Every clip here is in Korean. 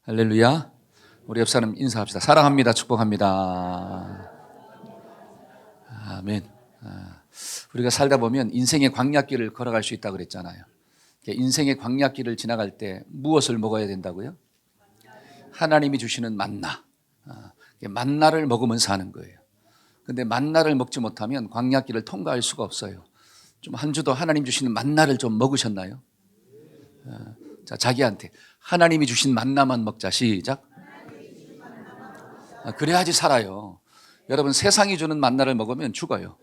할렐루야. 우리 옆 사람 인사합시다. 사랑합니다. 축복합니다. 아멘. 우리가 살다 보면 인생의 광야길을 걸어갈 수 있다고 그랬잖아요. 인생의 광야길을 지나갈 때 무엇을 먹어야 된다고요? 하나님이 주시는 만나. 만나를 먹으면 사는 거예요. 근데 만나를 먹지 못하면 광야길을 통과할 수가 없어요. 좀 한 주도 하나님 주시는 만나를 좀 먹으셨나요? 자, 자기한테 하나님이 주신 만나만 먹자. 시작. 그래야지 살아요. 여러분, 세상이 주는 만나를 먹으면 죽어요.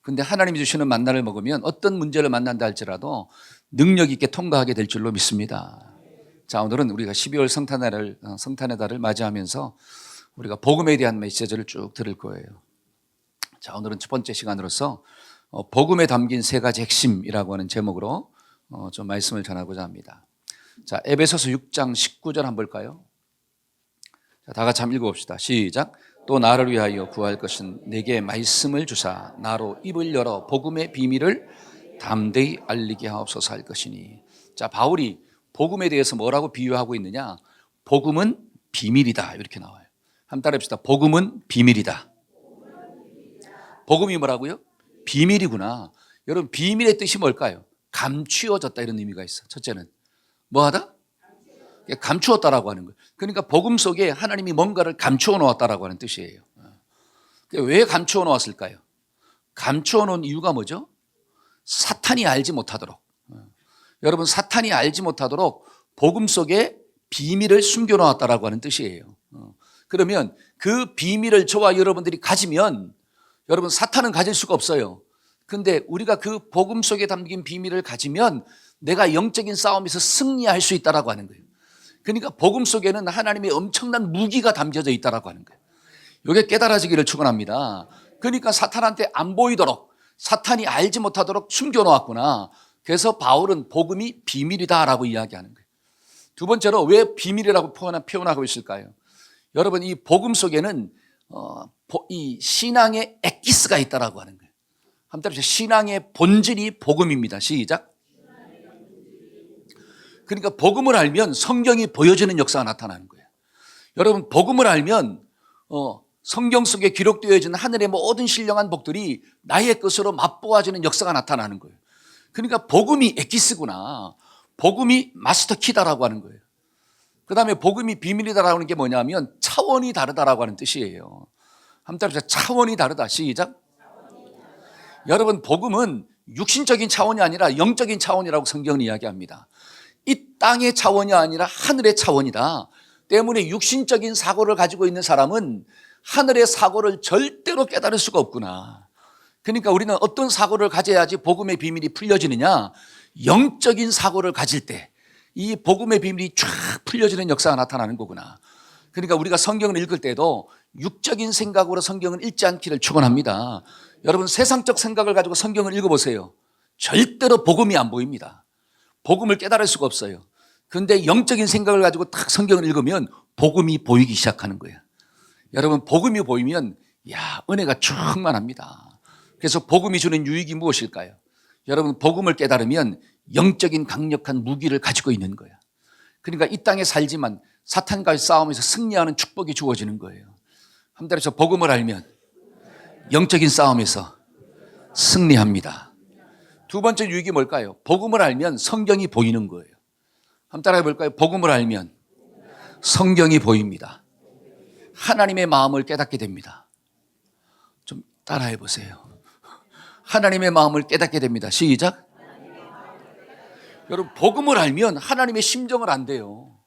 근데 하나님이 주시는 만나를 먹으면 어떤 문제를 만난다 할지라도 능력 있게 통과하게 될 줄로 믿습니다. 자, 오늘은 우리가 12월 성탄의 달을 맞이하면서 우리가 복음에 대한 메시지를 쭉 들을 거예요. 자, 오늘은 첫 번째 시간으로서 복음에 담긴 세 가지 핵심이라고 하는 제목으로 좀 말씀을 전하고자 합니다. 자, 에베소서 6장 19절 한번 볼까요? 자, 다 같이 한번 읽어봅시다. 시작. 또 나를 위하여 구할 것은 내게 말씀을 주사 나로 입을 열어 복음의 비밀을 담대히 알리게 하옵소서 할 것이니. 자, 바울이 복음에 대해서 뭐라고 비유하고 있느냐? 복음은 비밀이다, 이렇게 나와요. 한번 따라합시다. 복음은 비밀이다. 복음이 뭐라고요? 비밀이구나. 여러분, 비밀의 뜻이 뭘까요? 감추어졌다, 이런 의미가 있어. 첫째는 뭐하다? 감추었다라고 하는 거예요. 그러니까 복음 속에 하나님이 뭔가를 감추어 놓았다라고 하는 뜻이에요. 왜 감추어 놓았을까요? 감추어 놓은 이유가 뭐죠? 사탄이 알지 못하도록. 여러분, 사탄이 알지 못하도록 복음 속에 비밀을 숨겨 놓았다라고 하는 뜻이에요. 그러면 그 비밀을 저와 여러분들이 가지면 여러분, 사탄은 가질 수가 없어요. 근데 우리가 그 복음 속에 담긴 비밀을 가지면 내가 영적인 싸움에서 승리할 수 있다라고 하는 거예요. 그러니까 복음 속에는 하나님의 엄청난 무기가 담겨져 있다라고 하는 거예요. 이게 깨달아지기를 축원합니다. 그러니까 사탄한테 안 보이도록, 사탄이 알지 못하도록 숨겨놓았구나. 그래서 바울은 복음이 비밀이다라고 이야기하는 거예요. 두 번째로 왜 비밀이라고 표현하고 있을까요? 여러분, 이 복음 속에는 이 신앙의 엑기스가 있다라고 하는 거예요. 한번 따라서 신앙의 본질이 복음입니다. 시작. 그러니까 복음을 알면 성경이 보여지는 역사가 나타나는 거예요. 여러분, 복음을 알면 성경 속에 기록되어 있는 하늘의 모든 신령한 복들이 나의 것으로 맛보아지는 역사가 나타나는 거예요. 그러니까 복음이 엑기스구나. 복음이 마스터 키다라고 하는 거예요. 그 다음에 복음이 비밀이다라고 하는 게 뭐냐면 차원이 다르다라고 하는 뜻이에요. 한번 따라서 차원이 다르다. 시작. 여러분, 복음은 육신적인 차원이 아니라 영적인 차원이라고 성경은 이야기합니다. 이 땅의 차원이 아니라 하늘의 차원이다. 때문에 육신적인 사고를 가지고 있는 사람은 하늘의 사고를 절대로 깨달을 수가 없구나. 그러니까 우리는 어떤 사고를 가져야지 복음의 비밀이 풀려지느냐? 영적인 사고를 가질 때 이 복음의 비밀이 쫙 풀려지는 역사가 나타나는 거구나. 그러니까 우리가 성경을 읽을 때도 육적인 생각으로 성경을 읽지 않기를 축원합니다. 여러분, 세상적 생각을 가지고 성경을 읽어보세요. 절대로 복음이 안 보입니다. 복음을 깨달을 수가 없어요. 그런데 영적인 생각을 가지고 딱 성경을 읽으면 복음이 보이기 시작하는 거예요. 여러분, 복음이 보이면 은혜가 충만합니다. 그래서 복음이 주는 유익이 무엇일까요? 여러분, 복음을 깨달으면 영적인 강력한 무기를 가지고 있는 거예요. 그러니까 이 땅에 살지만 사탄과의 싸움에서 승리하는 축복이 주어지는 거예요. 한 달에서 복음을 알면 영적인 싸움에서 승리합니다. 두 번째 유익이 뭘까요? 복음을 알면 성경이 보이는 거예요. 한번 따라해 볼까요? 복음을 알면 성경이 보입니다. 하나님의 마음을 깨닫게 됩니다. 좀 따라해 보세요. 하나님의 마음을 깨닫게 됩니다. 시작. 여러분, 복음을 알면 하나님의 심정을 안돼요.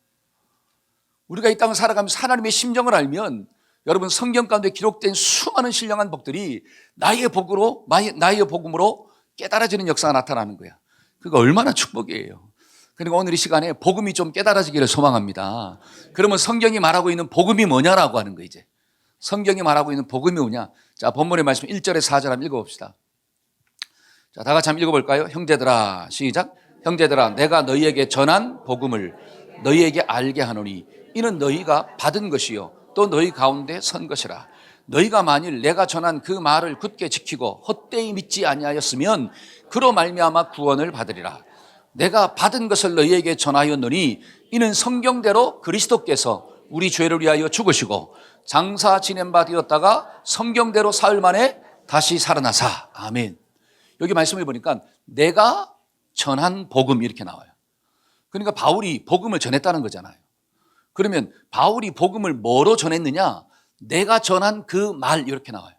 우리가 이 땅을 살아가면서 하나님의 심정을 알면 여러분, 성경 가운데 기록된 수많은 신령한 복들이 나의 복음으로 깨달아지는 역사가 나타나는 거야. 그거 얼마나 축복이에요. 그러니까 오늘 이 시간에 복음이 좀 깨달아지기를 소망합니다. 그러면 성경이 말하고 있는 복음이 뭐냐라고 하는 거. 이제 성경이 말하고 있는 복음이 뭐냐. 자, 본문의 말씀 1절에 4절 한번 읽어봅시다. 자, 다 같이 한번 읽어볼까요? 형제들아, 시작. 형제들아, 내가 너희에게 전한 복음을 너희에게 알게 하노니 이는 너희가 받은 것이요 또 너희 가운데 선 것이라. 너희가 만일 내가 전한 그 말을 굳게 지키고 헛되이 믿지 아니하였으면 그로 말미암아 구원을 받으리라. 내가 받은 것을 너희에게 전하였노니 이는 성경대로 그리스도께서 우리 죄를 위하여 죽으시고 장사 지낸 바 되었다가 성경대로 사흘 만에 다시 살아나사. 아멘. 여기 말씀을 보니까 내가 전한 복음 이렇게 나와요. 그러니까 바울이 복음을 전했다는 거잖아요. 그러면 바울이 복음을 뭐로 전했느냐? 내가 전한 그 말 이렇게 나와요.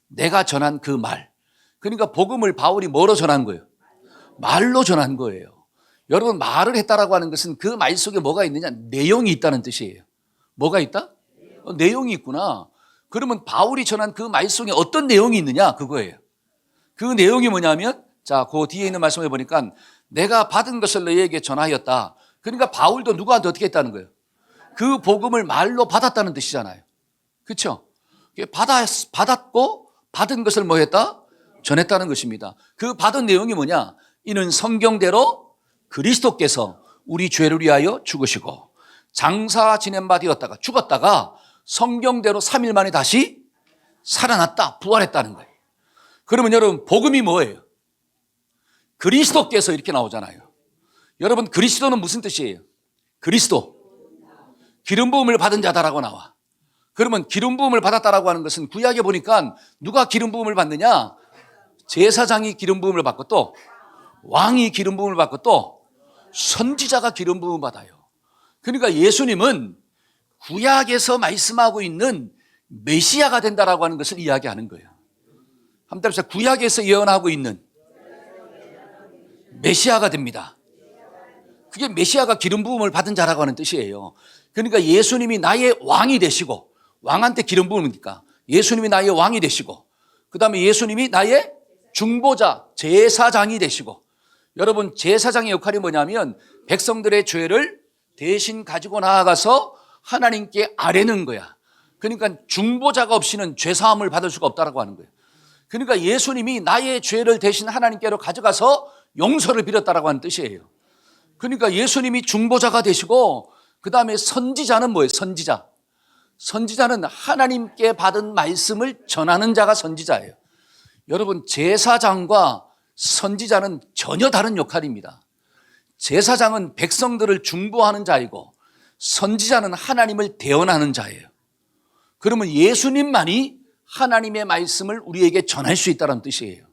내가 전한 그 말. 그러니까 복음을 바울이 뭐로 전한 거예요? 말로 전한 거예요. 여러분, 말을 했다라고 하는 것은 그 말 속에 뭐가 있느냐? 내용이 있다는 뜻이에요. 뭐가 있다? 내용이 있구나. 그러면 바울이 전한 그 말 속에 어떤 내용이 있느냐? 그거예요. 그 내용이 뭐냐면, 자, 그 뒤에 있는 말씀을 보니까 내가 받은 것을 너희에게 전하였다. 그러니까 바울도 누구한테 어떻게 했다는 거예요? 그 복음을 말로 받았다는 뜻이잖아요. 그렇죠? 받았고 받은 것을 뭐 했다? 전했다는 것입니다. 그 받은 내용이 뭐냐? 이는 성경대로 그리스도께서 우리 죄를 위하여 죽으시고 장사 지낸 바 되었다가 죽었다가 성경대로 3일 만에 다시 살아났다, 부활했다는 거예요. 그러면 여러분, 복음이 뭐예요? 그리스도께서 이렇게 나오잖아요. 여러분, 그리스도는 무슨 뜻이에요? 그리스도. 기름 부음을 받은 자다라고 나와. 그러면 기름 부음을 받았다라고 하는 것은 구약에 보니까 누가 기름 부음을 받느냐? 제사장이 기름 부음을 받고 또 왕이 기름 부음을 받고 또 선지자가 기름 부음을 받아요. 그러니까 예수님은 구약에서 말씀하고 있는 메시아가 된다라고 하는 것을 이야기하는 거예요. 한번 따라서 구약에서 예언하고 있는 메시아가 됩니다. 그게 메시아가 기름 부음을 받은 자라고 하는 뜻이에요. 그러니까 예수님이 나의 왕이 되시고, 왕한테 기름 부음이니까 예수님이 나의 왕이 되시고, 그 다음에 예수님이 나의 중보자, 제사장이 되시고, 여러분, 제사장의 역할이 뭐냐면 백성들의 죄를 대신 가지고 나아가서 하나님께 아뢰는 거야. 그러니까 중보자가 없이는 죄사함을 받을 수가 없다라고 하는 거예요. 그러니까 예수님이 나의 죄를 대신 하나님께로 가져가서 용서를 빌었다라고 하는 뜻이에요. 그러니까 예수님이 중보자가 되시고, 그 다음에 선지자는 뭐예요? 선지자. 선지자는 하나님께 받은 말씀을 전하는 자가 선지자예요. 여러분, 제사장과 선지자는 전혀 다른 역할입니다. 제사장은 백성들을 중보하는 자이고 선지자는 하나님을 대언하는 자예요. 그러면 예수님만이 하나님의 말씀을 우리에게 전할 수 있다는 뜻이에요.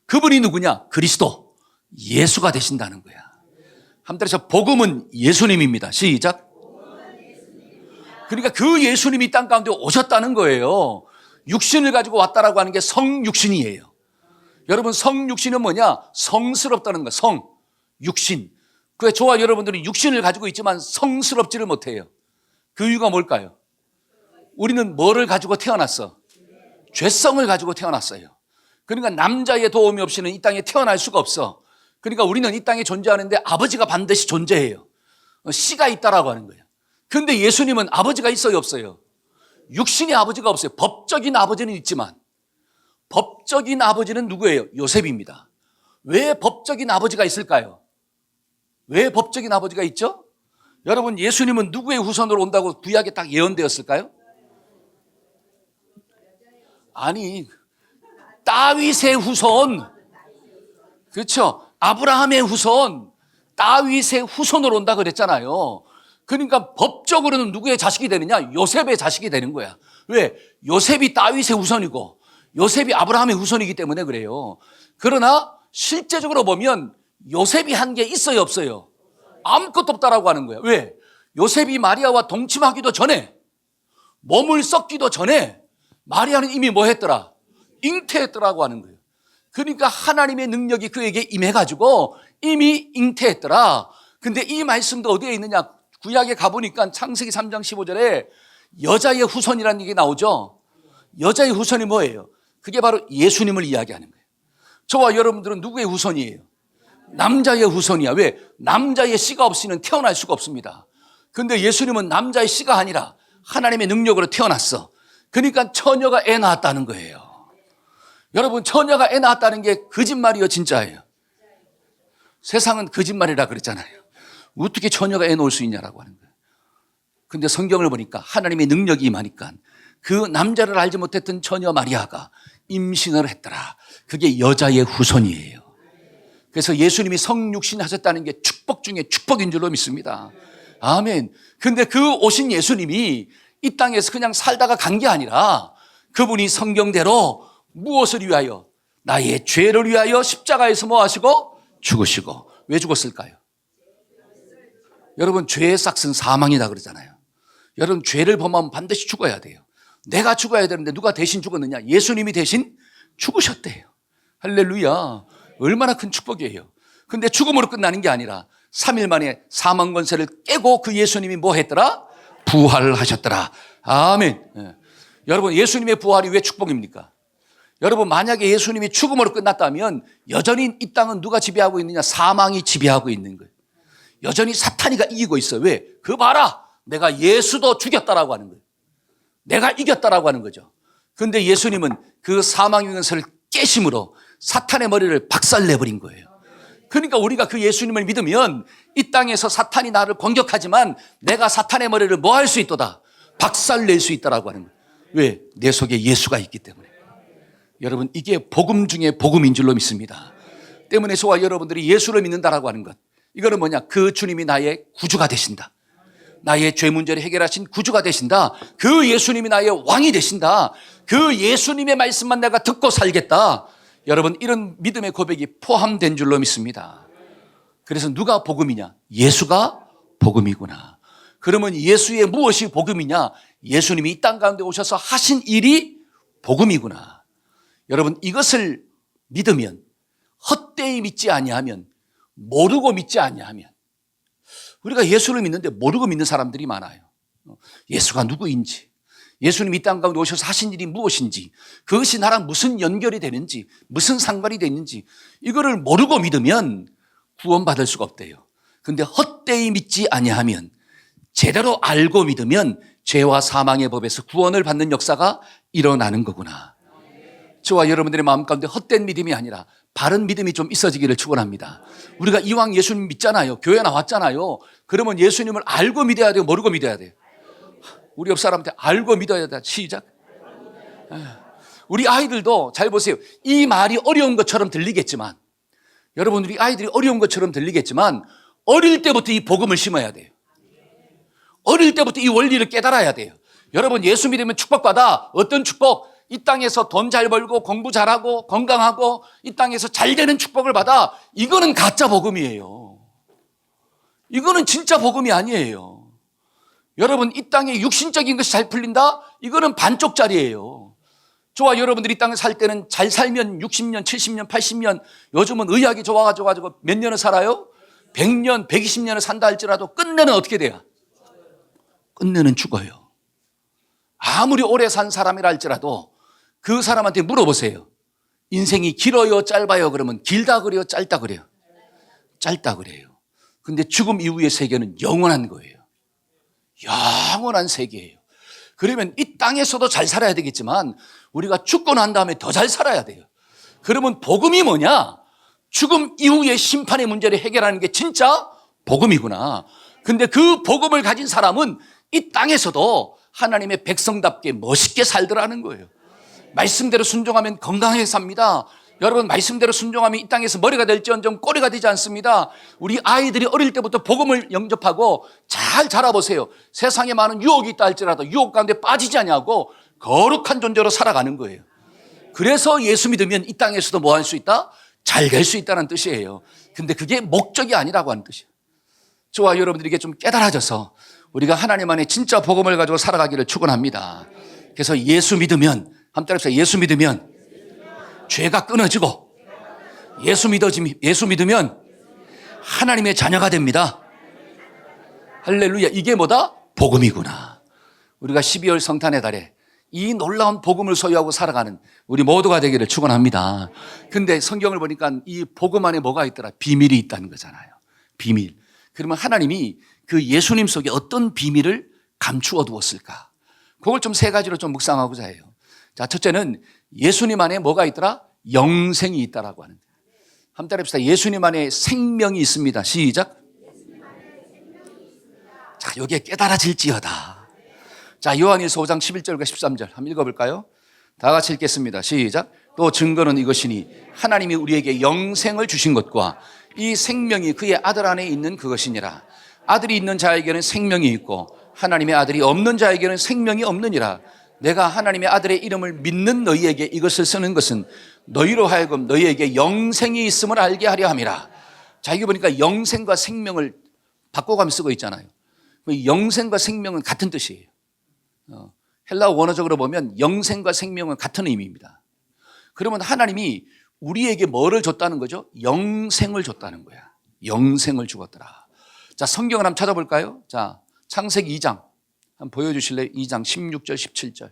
그분이 누구냐? 그리스도, 예수가 되신다는 거야. 한번 따라서 복음은 예수님입니다. 시작. 그러니까 그 예수님이 땅 가운데 오셨다는 거예요. 육신을 가지고 왔다라고 하는 게 성육신이에요. 여러분, 성육신은 뭐냐? 성스럽다는 거야. 성, 육신. 그래, 저와 여러분들은 육신을 가지고 있지만 성스럽지를 못해요. 그 이유가 뭘까요? 우리는 뭐를 가지고 태어났어? 죄성을 가지고 태어났어요. 그러니까 남자의 도움이 없이는 이 땅에 태어날 수가 없어. 그러니까 우리는 이 땅에 존재하는데 아버지가 반드시 존재해요. 씨가 있다라고 하는 거예요. 그런데 예수님은 아버지가 있어요, 없어요? 육신의 아버지가 없어요. 법적인 아버지는 있지만 법적인 아버지는 누구예요? 요셉입니다. 왜 법적인 아버지가 있을까요? 왜 법적인 아버지가 있죠? 여러분, 예수님은 누구의 후손으로 온다고 구약에 딱 예언되었을까요? 아니, 다윗의 후손. 그렇죠? 아브라함의 후손, 다윗의 후손으로 온다 그랬잖아요. 그러니까 법적으로는 누구의 자식이 되느냐? 요셉의 자식이 되는 거야. 왜? 요셉이 다윗의 후손이고 요셉이 아브라함의 후손이기 때문에 그래요. 그러나 실제적으로 보면 요셉이 한 게 있어요, 없어요? 아무것도 없다라고 하는 거예요. 왜? 요셉이 마리아와 동침하기도 전에, 몸을 썩기도 전에 마리아는 이미 뭐 했더라? 잉태했더라고 하는 거예요. 그러니까 하나님의 능력이 그에게 임해가지고 이미 잉태했더라. 근데 이 말씀도 어디에 있느냐? 구약에 가보니까 창세기 3장 15절에 여자의 후손이라는 얘기 나오죠. 여자의 후손이 뭐예요? 그게 바로 예수님을 이야기하는 거예요. 저와 여러분들은 누구의 후손이에요? 남자의 후손이야. 왜? 남자의 씨가 없이는 태어날 수가 없습니다. 근데 예수님은 남자의 씨가 아니라 하나님의 능력으로 태어났어. 그러니까 처녀가 애 낳았다는 거예요. 여러분, 처녀가 애 낳았다는 게 거짓말이요, 진짜예요? 세상은 거짓말이라 그랬잖아요. 어떻게 처녀가 애 놓을 수 있냐라고 하는 거예요. 근데 성경을 보니까 하나님의 능력이 임하니까 그 남자를 알지 못했던 처녀 마리아가 임신을 했더라. 그게 여자의 후손이에요. 그래서 예수님이 성육신 하셨다는 게 축복 중에 축복인 줄로 믿습니다. 아멘. 근데 그 오신 예수님이 이 땅에서 그냥 살다가 간 게 아니라 그분이 성경대로 무엇을 위하여? 나의 죄를 위하여 십자가에서 뭐 하시고? 죽으시고. 왜 죽었을까요? 여러분, 죄의 싹은 사망이다 그러잖아요. 여러분, 죄를 범하면 반드시 죽어야 돼요. 내가 죽어야 되는데 누가 대신 죽었느냐? 예수님이 대신 죽으셨대요. 할렐루야. 얼마나 큰 축복이에요. 근데 죽음으로 끝나는 게 아니라 3일 만에 사망 권세를 깨고 그 예수님이 뭐 했더라? 부활을 하셨더라. 아멘. 예. 여러분, 예수님의 부활이 왜 축복입니까? 여러분, 만약에 예수님이 죽음으로 끝났다면 여전히 이 땅은 누가 지배하고 있느냐? 사망이 지배하고 있는 거예요. 여전히 사탄이가 이기고 있어요. 왜? 그 봐라. 내가 예수도 죽였다라고 하는 거예요. 내가 이겼다라고 하는 거죠. 그런데 예수님은 그 사망의 권세를 깨심으로 사탄의 머리를 박살내버린 거예요. 그러니까 우리가 그 예수님을 믿으면 이 땅에서 사탄이 나를 공격하지만 내가 사탄의 머리를 뭐 할 수 있도다? 박살낼 수 있다라고 하는 거예요. 왜? 내 속에 예수가 있기 때문에. 여러분, 이게 복음 중에 복음인 줄로 믿습니다. 때문에 저와 여러분들이 예수를 믿는다라고 하는 것, 이거는 뭐냐? 그 주님이 나의 구주가 되신다. 나의 죄 문제를 해결하신 구주가 되신다. 그 예수님이 나의 왕이 되신다. 그 예수님의 말씀만 내가 듣고 살겠다. 여러분, 이런 믿음의 고백이 포함된 줄로 믿습니다. 그래서 누가 복음이냐? 예수가 복음이구나. 그러면 예수의 무엇이 복음이냐? 예수님이 이 땅 가운데 오셔서 하신 일이 복음이구나. 여러분, 이것을 믿으면, 헛되이 믿지 아니하면, 모르고 믿지 아니하면, 우리가 예수를 믿는데 모르고 믿는 사람들이 많아요. 예수가 누구인지, 예수님이 이 땅 가운데 오셔서 하신 일이 무엇인지, 그것이 나랑 무슨 연결이 되는지, 무슨 상관이 되는지, 이거를 모르고 믿으면 구원받을 수가 없대요. 그런데 헛되이 믿지 아니하면, 제대로 알고 믿으면 죄와 사망의 법에서 구원을 받는 역사가 일어나는 거구나. 저와 여러분들의 마음 가운데 헛된 믿음이 아니라 바른 믿음이 좀 있어지기를 축원합니다. 우리가 이왕 예수님 믿잖아요. 교회 나왔잖아요. 그러면 예수님을 알고 믿어야 돼요? 모르고 믿어야 돼요? 우리 옆 사람한테 알고 믿어야 돼. 시작. 우리 아이들도 잘 보세요. 이 말이 어려운 것처럼 들리겠지만, 여러분, 우리 아이들이 어려운 것처럼 들리겠지만 어릴 때부터 이 복음을 심어야 돼요. 어릴 때부터 이 원리를 깨달아야 돼요. 여러분, 예수 믿으면 축복받아. 어떤 축복? 이 땅에서 돈 잘 벌고 공부 잘하고 건강하고 이 땅에서 잘 되는 축복을 받아. 이거는 가짜 복음이에요. 이거는 진짜 복음이 아니에요. 여러분, 이 땅에 육신적인 것이 잘 풀린다? 이거는 반쪽짜리예요. 저와 여러분들이 이 땅에 살 때는 잘 살면 60년, 70년, 80년, 요즘은 의학이 좋아가지고 몇 년을 살아요? 100년, 120년을 산다 할지라도 끝내는 어떻게 돼요? 끝내는 죽어요. 아무리 오래 산 사람이라 할지라도 그 사람한테 물어보세요. 인생이 길어요, 짧아요? 그러면 길다 그래요, 짧다 그래요? 짧다 그래요. 근데 죽음 이후의 세계는 영원한 거예요. 영원한 세계예요. 그러면 이 땅에서도 잘 살아야 되겠지만 우리가 죽고 난 다음에 더 잘 살아야 돼요. 그러면 복음이 뭐냐? 죽음 이후의 심판의 문제를 해결하는 게 진짜 복음이구나. 근데 그 복음을 가진 사람은 이 땅에서도 하나님의 백성답게 멋있게 살더라는 거예요. 말씀대로 순종하면 건강하게 삽니다. 여러분, 말씀대로 순종하면 이 땅에서 머리가 될지언정 꼬리가 되지 않습니다. 우리 아이들이 어릴 때부터 복음을 영접하고 잘 자라보세요. 세상에 많은 유혹이 있다 할지라도 유혹 가운데 빠지지 않냐고 거룩한 존재로 살아가는 거예요. 그래서 예수 믿으면 이 땅에서도 뭐 할 수 있다? 잘 될 수 있다는 뜻이에요. 근데 그게 목적이 아니라고 하는 뜻이에요. 저와 여러분들에게 좀 깨달아져서 우리가 하나님 안에 진짜 복음을 가지고 살아가기를 축원합니다. 그래서 예수 믿으면, 한번 따라해보세요. 예수 믿으면 죄가 끊어지고, 예수 믿으면 하나님의 자녀가 됩니다. 할렐루야. 이게 뭐다? 복음이구나. 우리가 12월 성탄의 달에 이 놀라운 복음을 소유하고 살아가는 우리 모두가 되기를 축원합니다. 근데 성경을 보니까 이 복음 안에 뭐가 있더라? 비밀이 있다는 거잖아요. 비밀. 그러면 하나님이 그 예수님 속에 어떤 비밀을 감추어 두었을까? 그걸 좀 세 가지로 좀 묵상하고자 해요. 자, 첫째는 예수님 안에 뭐가 있더라? 영생이 있다라고 하는. 한번 따라합시다. 예수님 안에 생명이 있습니다. 시작. 자, 여기에 깨달아질지어다. 자, 요한일서 5장 11절과 13절 한번 읽어볼까요? 다 같이 읽겠습니다. 시작. 또 증거는 이것이니 하나님이 우리에게 영생을 주신 것과 이 생명이 그의 아들 안에 있는 그것이니라. 아들이 있는 자에게는 생명이 있고 하나님의 아들이 없는 자에게는 생명이 없느니라. 내가 하나님의 아들의 이름을 믿는 너희에게 이것을 쓰는 것은 너희로 하여금 너희에게 영생이 있음을 알게 하려 함이라. 자, 이게 보니까 영생과 생명을 바꿔가며 쓰고 있잖아요. 영생과 생명은 같은 뜻이에요. 헬라어 원어적으로 보면 영생과 생명은 같은 의미입니다. 그러면 하나님이 우리에게 뭐를 줬다는 거죠? 영생을 줬다는 거야. 영생을 주었더라. 자, 성경을 한번 찾아볼까요? 자, 창세기 2장 한번 보여주실래요? 2장 16절 17절.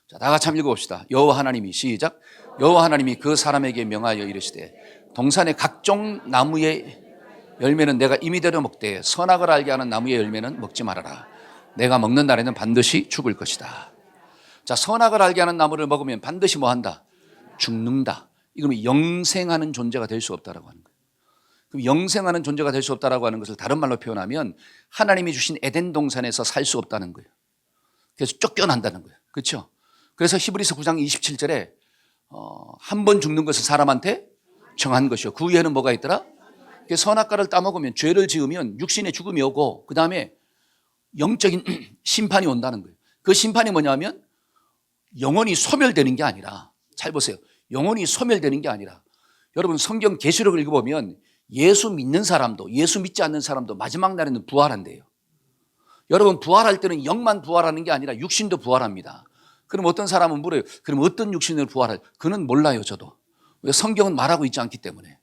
자, 다 같이 한번 읽어봅시다. 여호와 하나님이 시작. 여호와 하나님이 그 사람에게 명하여 이르시되 동산의 각종 나무의 열매는 내가 임의대로 먹되 선악을 알게 하는 나무의 열매는 먹지 말아라. 내가 먹는 날에는 반드시 죽을 것이다. 자, 선악을 알게 하는 나무를 먹으면 반드시 뭐 한다? 죽는다. 이거는 영생하는 존재가 될 수 없다라고 하는 거예요. 그럼 영생하는 존재가 될 수 없다라고 하는 것을 다른 말로 표현하면 하나님이 주신 에덴 동산에서 살 수 없다는 거예요. 그래서 쫓겨난다는 거예요. 그렇죠? 그래서 히브리서 9장 27절에 한 번 죽는 것은 사람한테 정한 것이요. 그 위에는 뭐가 있더라? 선악과를 따먹으면 죄를 지으면 육신의 죽음이 오고 그 다음에 영적인 심판이 온다는 거예요. 그 심판이 뭐냐면 영혼이 소멸되는 게 아니라, 잘 보세요. 영혼이 소멸되는 게 아니라, 여러분 성경 계시록을 읽어보면 예수 믿는 사람도 예수 믿지 않는 사람도 마지막 날에는 부활한대요. 여러분 부활할 때는 영만 부활하는 게 아니라 육신도 부활합니다. 그럼 어떤 사람은 물어요. 그럼 어떤 육신을 부활할? 그는 몰라요. 저도. 왜? 성경은 말하고 있지 않기 때문에.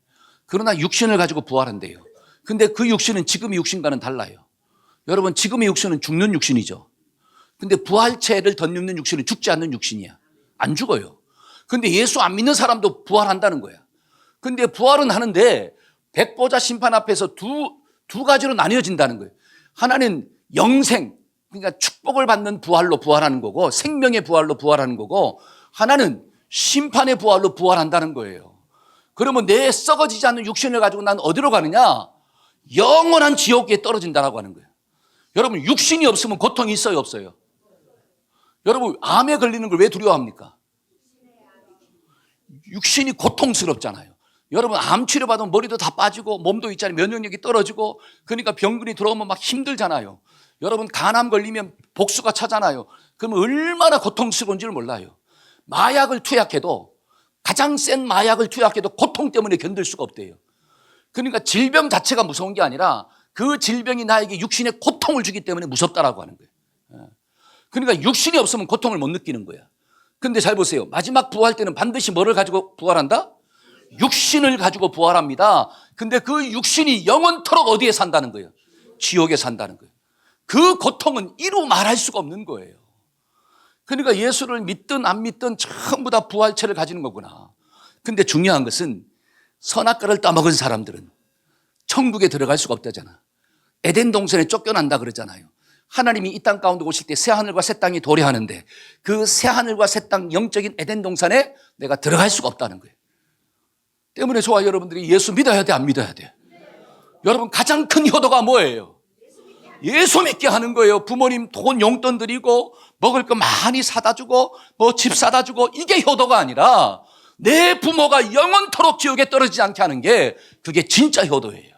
그러나 육신을 가지고 부활한대요. 근데 그 육신은 지금의 육신과는 달라요. 여러분 지금의 육신은 죽는 육신이죠. 근데 부활체를 덧입는 육신은 죽지 않는 육신이야. 안 죽어요. 근데 예수 안 믿는 사람도 부활한다는 거야. 근데 부활은 하는데 백보자 심판 앞에서 두 가지로 나뉘어진다는 거예요. 하나는 영생, 그러니까 축복을 받는 부활로 부활하는 거고 생명의 부활로 부활하는 거고, 하나는 심판의 부활로 부활한다는 거예요. 그러면 내 썩어지지 않는 육신을 가지고 난 어디로 가느냐? 영원한 지옥에 떨어진다라고 하는 거예요. 여러분 육신이 없으면 고통이 있어요, 없어요? 여러분 암에 걸리는 걸 왜 두려워합니까? 육신이 고통스럽잖아요. 여러분 암 치료받으면 머리도 다 빠지고 몸도 있잖아요. 면역력이 떨어지고, 그러니까 병균이 들어오면 막 힘들잖아요. 여러분 간암 걸리면 복수가 차잖아요. 그러면 얼마나 고통스러운지를 몰라요. 마약을 투약해도, 가장 센 마약을 투약해도 고통 때문에 견딜 수가 없대요. 그러니까 질병 자체가 무서운 게 아니라 그 질병이 나에게 육신에 고통을 주기 때문에 무섭다라고 하는 거예요. 그러니까 육신이 없으면 고통을 못 느끼는 거야. 근데 잘 보세요. 마지막 부활 때는 반드시 뭐를 가지고 부활한다? 육신을 가지고 부활합니다. 근데 그 육신이 영원토록 어디에 산다는 거예요? 지옥에 산다는 거예요. 그 고통은 이루 말할 수가 없는 거예요. 그러니까 예수를 믿든 안 믿든 전부 다 부활체를 가지는 거구나. 근데 중요한 것은 선악과를 따먹은 사람들은 천국에 들어갈 수가 없다잖아. 에덴 동산에 쫓겨난다 그러잖아요. 하나님이 이 땅 가운데 오실 때 새하늘과 새 땅이 도래하는데 그 새하늘과 새 땅 영적인 에덴 동산에 내가 들어갈 수가 없다는 거예요. 때문에 저와 여러분들이 예수 믿어야 돼, 안 믿어야 돼? 여러분 가장 큰 효도가 뭐예요? 예수 믿게 하는 거예요. 부모님 돈 용돈 드리고 먹을 거 많이 사다 주고 뭐 집 사다 주고, 이게 효도가 아니라 내 부모가 영원토록 지옥에 떨어지지 않게 하는 게 그게 진짜 효도예요.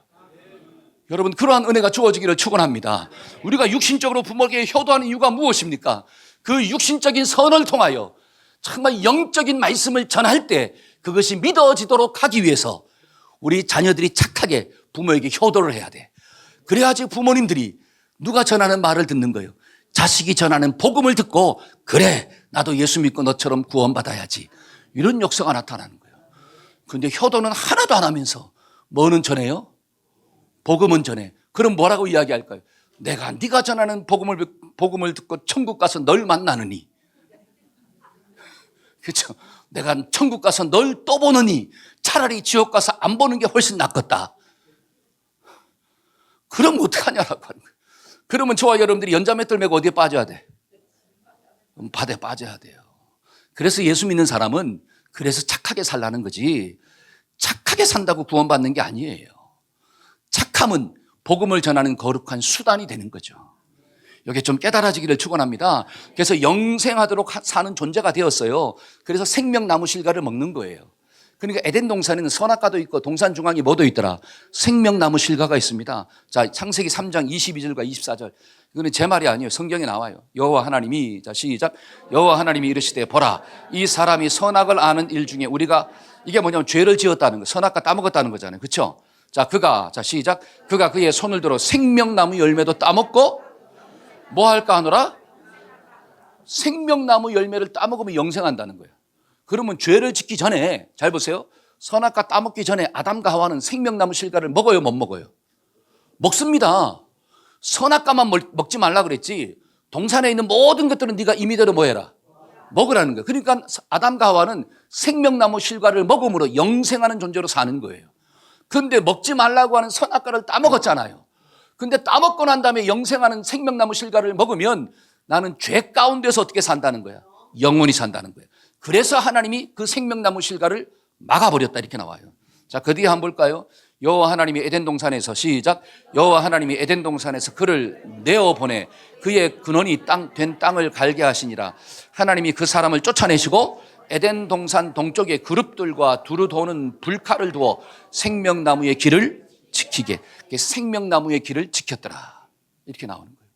여러분 그러한 은혜가 주어지기를 축원합니다. 우리가 육신적으로 부모에게 효도하는 이유가 무엇입니까? 그 육신적인 선을 통하여 정말 영적인 말씀을 전할 때 그것이 믿어지도록 하기 위해서 우리 자녀들이 착하게 부모에게 효도를 해야 돼. 그래야지 부모님들이 누가 전하는 말을 듣는 거예요. 자식이 전하는 복음을 듣고, 그래 나도 예수 믿고 너처럼 구원받아야지, 이런 역사가 나타나는 거예요. 그런데 효도는 하나도 안 하면서 뭐는 전해요? 복음은 전해. 그럼 뭐라고 이야기할까요? 내가 네가 전하는 복음을 듣고 천국 가서 널 만나느니, 그렇죠? 내가 천국 가서 널 또 보느니 차라리 지옥 가서 안 보는 게 훨씬 낫겠다. 그럼 어떡하냐라고 하는 거예요. 그러면 저와 여러분들이 연자맷돌 메고 어디에 빠져야 돼? 바다에 빠져야 돼요. 그래서 예수 믿는 사람은 그래서 착하게 살라는 거지, 착하게 산다고 구원받는 게 아니에요. 착함은 복음을 전하는 거룩한 수단이 되는 거죠. 여기 좀 깨달아지기를 축원합니다. 그래서 영생하도록 사는 존재가 되었어요. 그래서 생명나무 실과를 먹는 거예요. 그러니까 에덴 동산에는 선악과도 있고 동산 중앙에 뭐도 있더라? 생명나무 실과가 있습니다. 자, 창세기 3장 22절과 24절. 이거는 제 말이 아니에요. 성경에 나와요. 여호와 하나님이, 자 시작. 여호와 하나님이 이르시되 보라, 이 사람이 선악을 아는 일 중에 우리가, 이게 뭐냐면 죄를 지었다는 거, 선악과 따먹었다는 거잖아요. 그렇죠? 자, 자 시작. 그가 그의 손을 들어 생명나무 열매도 따먹고 뭐 할까 하노라? 생명나무 열매를 따먹으면 영생한다는 거예요. 그러면 죄를 짓기 전에, 잘 보세요. 선악과 따먹기 전에 아담과 하와는 생명나무 실과를 먹어요, 못 먹어요? 먹습니다. 선악과만 먹지 말라 그랬지 동산에 있는 모든 것들은 네가 임의대로 뭐 해라? 먹으라는 거예요. 그러니까 아담과 하와는 생명나무 실과를 먹음으로 영생하는 존재로 사는 거예요. 그런데 먹지 말라고 하는 선악과를 따먹었잖아요. 근데 따먹고 난 다음에 영생하는 생명나무 실과를 먹으면 나는 죄 가운데서 어떻게 산다는 거야? 영원히 산다는 거예요. 그래서 하나님이 그 생명나무 실과를 막아버렸다 이렇게 나와요. 자, 그 뒤에 한번 볼까요? 여호와 하나님이 에덴 동산에서 시작. 여호와 하나님이 에덴 동산에서 그를 내어보내 그의 근원이 된 땅을 갈게 하시니라. 하나님이 그 사람을 쫓아내시고 에덴 동산 동쪽에 그룹들과 두루 도는 불칼을 두어 생명나무의 길을 지키게. 생명나무의 길을 지켰더라 이렇게 나오는 거예요.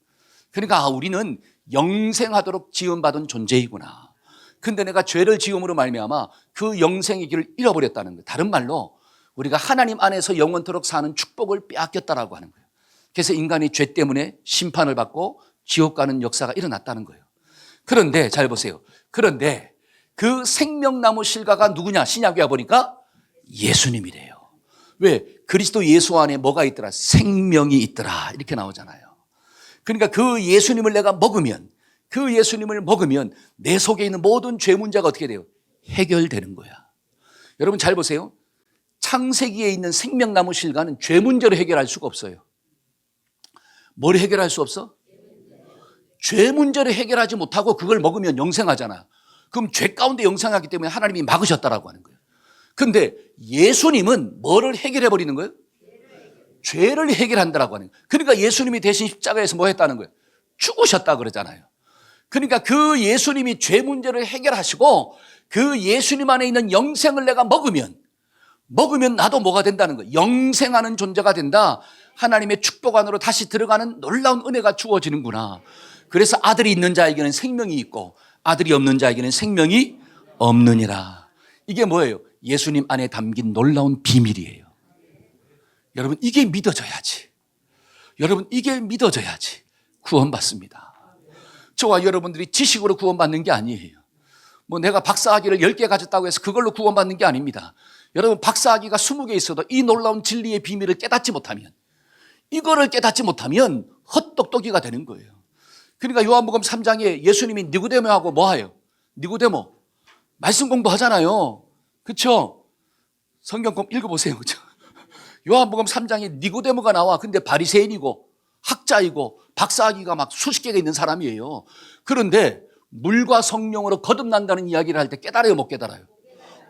그러니까 우리는 영생하도록 지음받은 존재이구나. 근데 내가 죄를 지음으로 말미암아 그 영생의 길을 잃어버렸다는 거예요. 다른 말로 우리가 하나님 안에서 영원토록 사는 축복을 빼앗겼다라고 하는 거예요. 그래서 인간이 죄 때문에 심판을 받고 지옥 가는 역사가 일어났다는 거예요. 그런데 잘 보세요. 그런데 그 생명나무 실과가 누구냐? 신약에 보니까 예수님이래요. 왜? 그리스도 예수 안에 뭐가 있더라? 생명이 있더라 이렇게 나오잖아요. 그러니까 그 예수님을 내가 먹으면, 그 예수님을 먹으면 내 속에 있는 모든 죄 문제가 어떻게 돼요? 해결되는 거야. 여러분 잘 보세요. 창세기에 있는 생명나무 실과는 죄 문제로 해결할 수가 없어요. 뭘 해결할 수 없어? 죄 문제를 해결하지 못하고 그걸 먹으면 영생하잖아. 그럼 죄 가운데 영생하기 때문에 하나님이 막으셨다라고 하는 거예요. 근데 예수님은 뭐를 해결해 버리는 거예요? 죄를 해결한다라고 하는 거예요. 그러니까 예수님이 대신 십자가에서 뭐 했다는 거예요? 죽으셨다 그러잖아요. 그러니까 그 예수님이 죄 문제를 해결하시고 그 예수님 안에 있는 영생을 내가 먹으면 나도 뭐가 된다는 거예요? 영생하는 존재가 된다. 하나님의 축복 안으로 다시 들어가는 놀라운 은혜가 주어지는구나. 그래서 아들이 있는 자에게는 생명이 있고 아들이 없는 자에게는 생명이 없느니라. 이게 뭐예요? 예수님 안에 담긴 놀라운 비밀이에요. 여러분 이게 믿어져야지. 여러분 이게 믿어져야지 구원받습니다. 저와 여러분들이 지식으로 구원받는 게 아니에요. 뭐 내가 박사학위를 10개 가졌다고 해서 그걸로 구원받는 게 아닙니다. 여러분 박사학위가 20개 있어도 이 놀라운 진리의 비밀을 깨닫지 못하면, 이거를 깨닫지 못하면 헛똑똑이가 되는 거예요. 그러니까 요한복음 3장에 예수님이 니고데모하고 뭐해요? 니고데모 말씀 공부하잖아요. 그렇죠? 성경 꼭 읽어보세요. 그렇죠? 요한복음 3장에 니고데모가 나와. 근데 바리새인이고 학자이고 박사학위가 막 수십 개가 있는 사람이에요. 그런데 물과 성령으로 거듭난다는 이야기를 할 때 깨달아요, 못 깨달아요?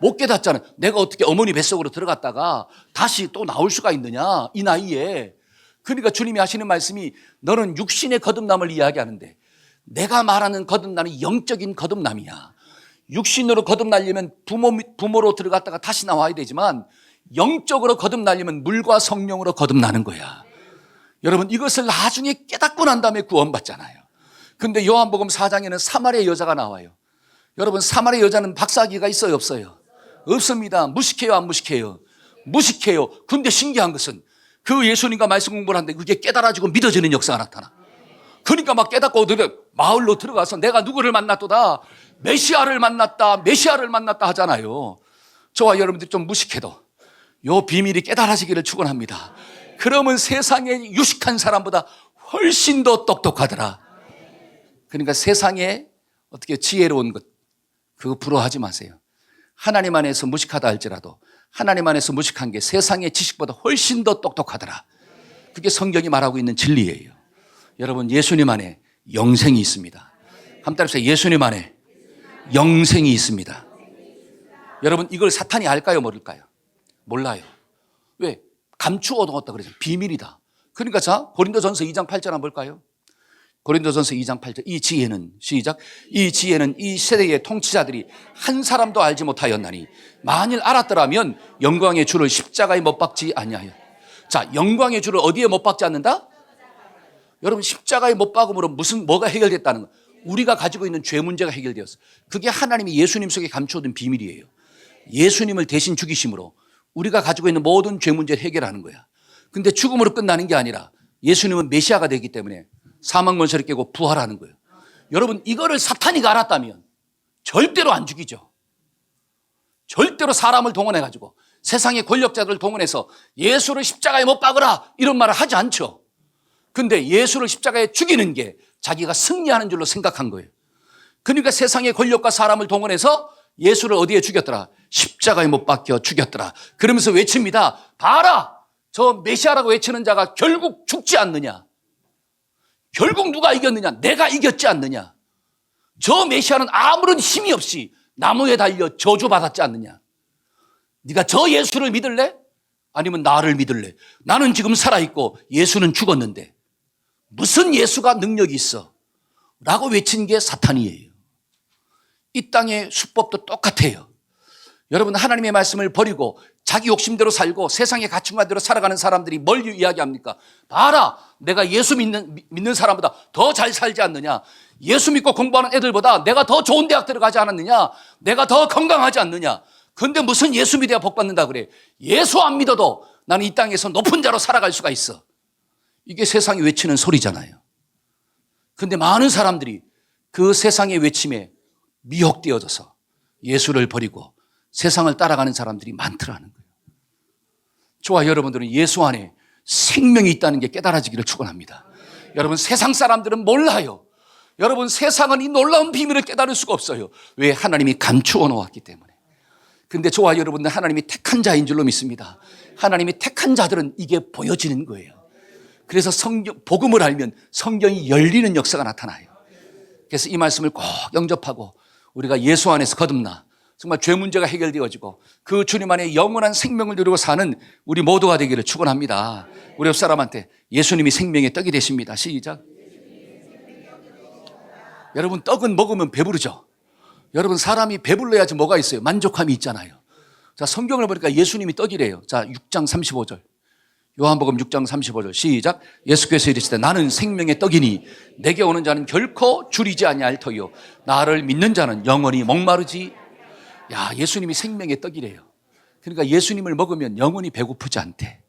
못 깨닫잖아요. 내가 어떻게 어머니 뱃속으로 들어갔다가 다시 또 나올 수가 있느냐, 이 나이에. 그러니까 주님이 하시는 말씀이 너는 육신의 거듭남을 이야기하는데 내가 말하는 거듭남이 영적인 거듭남이야. 육신으로 거듭나려면 부모로 들어갔다가 다시 나와야 되지만 영적으로 거듭나려면 물과 성령으로 거듭나는 거야. 여러분 이것을 나중에 깨닫고 난 다음에 구원받잖아요. 근데 요한복음 4장에는 사마리아 여자가 나와요. 여러분 사마리아 여자는 박사학위가 있어요, 없어요? 없습니다. 무식해요, 안 무식해요? 무식해요. 근데 신기한 것은 그 예수님과 말씀 공부를 하는데 그게 깨달아지고 믿어지는 역사가 나타나. 그러니까 막 깨닫고 마을로 들어가서 내가 누구를 만났도다, 메시아를 만났다 하잖아요. 저와 여러분들이 좀 무식해도 요 비밀이 깨달아지기를 축원합니다. 그러면 세상에 유식한 사람보다 훨씬 더 똑똑하더라. 그러니까 세상에 어떻게 지혜로운 것 그거 부러워하지 마세요. 하나님 안에서 무식하다 할지라도 하나님 안에서 무식한 게 세상의 지식보다 훨씬 더 똑똑하더라. 그게 성경이 말하고 있는 진리예요. 여러분 예수님 안에 영생이 있습니다. 한번 따라해보세요. 예수님 안에 영생이 있습니다. 여러분 이걸 사탄이 알까요, 모를까요? 몰라요. 왜? 감추어 뒀다 그러죠. 비밀이다. 그러니까 자 고린도전서 2장 8절 한번 볼까요? 고린도전서 2장 8절. 이 지혜는 시작. 이 지혜는 이 세대의 통치자들이 한 사람도 알지 못하였나니 만일 알았더라면 영광의 주를 십자가에 못 박지 아니하여. 자, 영광의 주를 어디에 못 박지 않는다? 여러분, 십자가에 못 박음으로 뭐가 해결됐다는 거? 우리가 가지고 있는 죄 문제가 해결되었어. 그게 하나님이 예수님 속에 감춰둔 비밀이에요. 예수님을 대신 죽이심으로 우리가 가지고 있는 모든 죄 문제를 해결하는 거야. 근데 죽음으로 끝나는 게 아니라 예수님은 메시아가 되기 때문에 사망 권세를 깨고 부활하는 거예요. 여러분, 이거를 사탄이가 알았다면 절대로 안 죽이죠. 절대로 사람을 동원해가지고 세상의 권력자들을 동원해서 예수를 십자가에 못 박으라 이런 말을 하지 않죠. 근데 예수를 십자가에 죽이는 게 자기가 승리하는 줄로 생각한 거예요. 그러니까 세상의 권력과 사람을 동원해서 예수를 어디에 죽였더라? 십자가에 못 박혀 죽였더라. 그러면서 외칩니다. 봐라! 저 메시아라고 외치는 자가 결국 죽지 않느냐? 결국 누가 이겼느냐? 내가 이겼지 않느냐? 저 메시아는 아무런 힘이 없이 나무에 달려 저주받았지 않느냐? 네가 저 예수를 믿을래? 아니면 나를 믿을래? 나는 지금 살아있고 예수는 죽었는데 무슨 예수가 능력이 있어? 라고 외친 게 사탄이에요. 이 땅의 수법도 똑같아요. 여러분, 하나님의 말씀을 버리고 자기 욕심대로 살고 세상의 가치관대로 살아가는 사람들이 뭘 이야기합니까? 봐라, 내가 예수 믿는 사람보다 더 잘 살지 않느냐? 예수 믿고 공부하는 애들보다 내가 더 좋은 대학 들어가지 않았느냐? 내가 더 건강하지 않느냐? 근데 무슨 예수 믿어야 복 받는다 그래? 예수 안 믿어도 나는 이 땅에서 높은 자로 살아갈 수가 있어. 이게 세상이 외치는 소리잖아요. 근데 많은 사람들이 그 세상의 외침에 미혹되어져서 예수를 버리고 세상을 따라가는 사람들이 많더라는 거예요. 저와 여러분들은 예수 안에 생명이 있다는 게 깨달아지기를 축원합니다. 여러분, 세상 사람들은 몰라요. 여러분, 세상은 이 놀라운 비밀을 깨달을 수가 없어요. 왜? 하나님이 감추어 놓았기 때문에. 근데 저와 여러분은 하나님이 택한 자인 줄로 믿습니다. 하나님이 택한 자들은 이게 보여지는 거예요. 그래서 복음을 알면 성경이 열리는 역사가 나타나요. 그래서 이 말씀을 꼭 영접하고 우리가 예수 안에서 거듭나 정말 죄 문제가 해결되어지고 그 주님 안에 영원한 생명을 누리고 사는 우리 모두가 되기를 축원합니다. 우리 옆 사람한테 예수님이 생명의 떡이 되십니다. 시작. 여러분, 떡은 먹으면 배부르죠. 여러분, 사람이 배불러야지 뭐가 있어요? 만족함이 있잖아요. 자, 성경을 보니까 예수님이 떡이래요. 자, 6장 35절. 요한복음 6장 35절 시작. 예수께서 이르시되 나는 생명의 떡이니 내게 오는 자는 결코 줄이지 아니할 터요 나를 믿는 자는 영원히 목마르지. 야, 예수님이 생명의 떡이래요. 그러니까 예수님을 먹으면 영원히 배고프지 않대.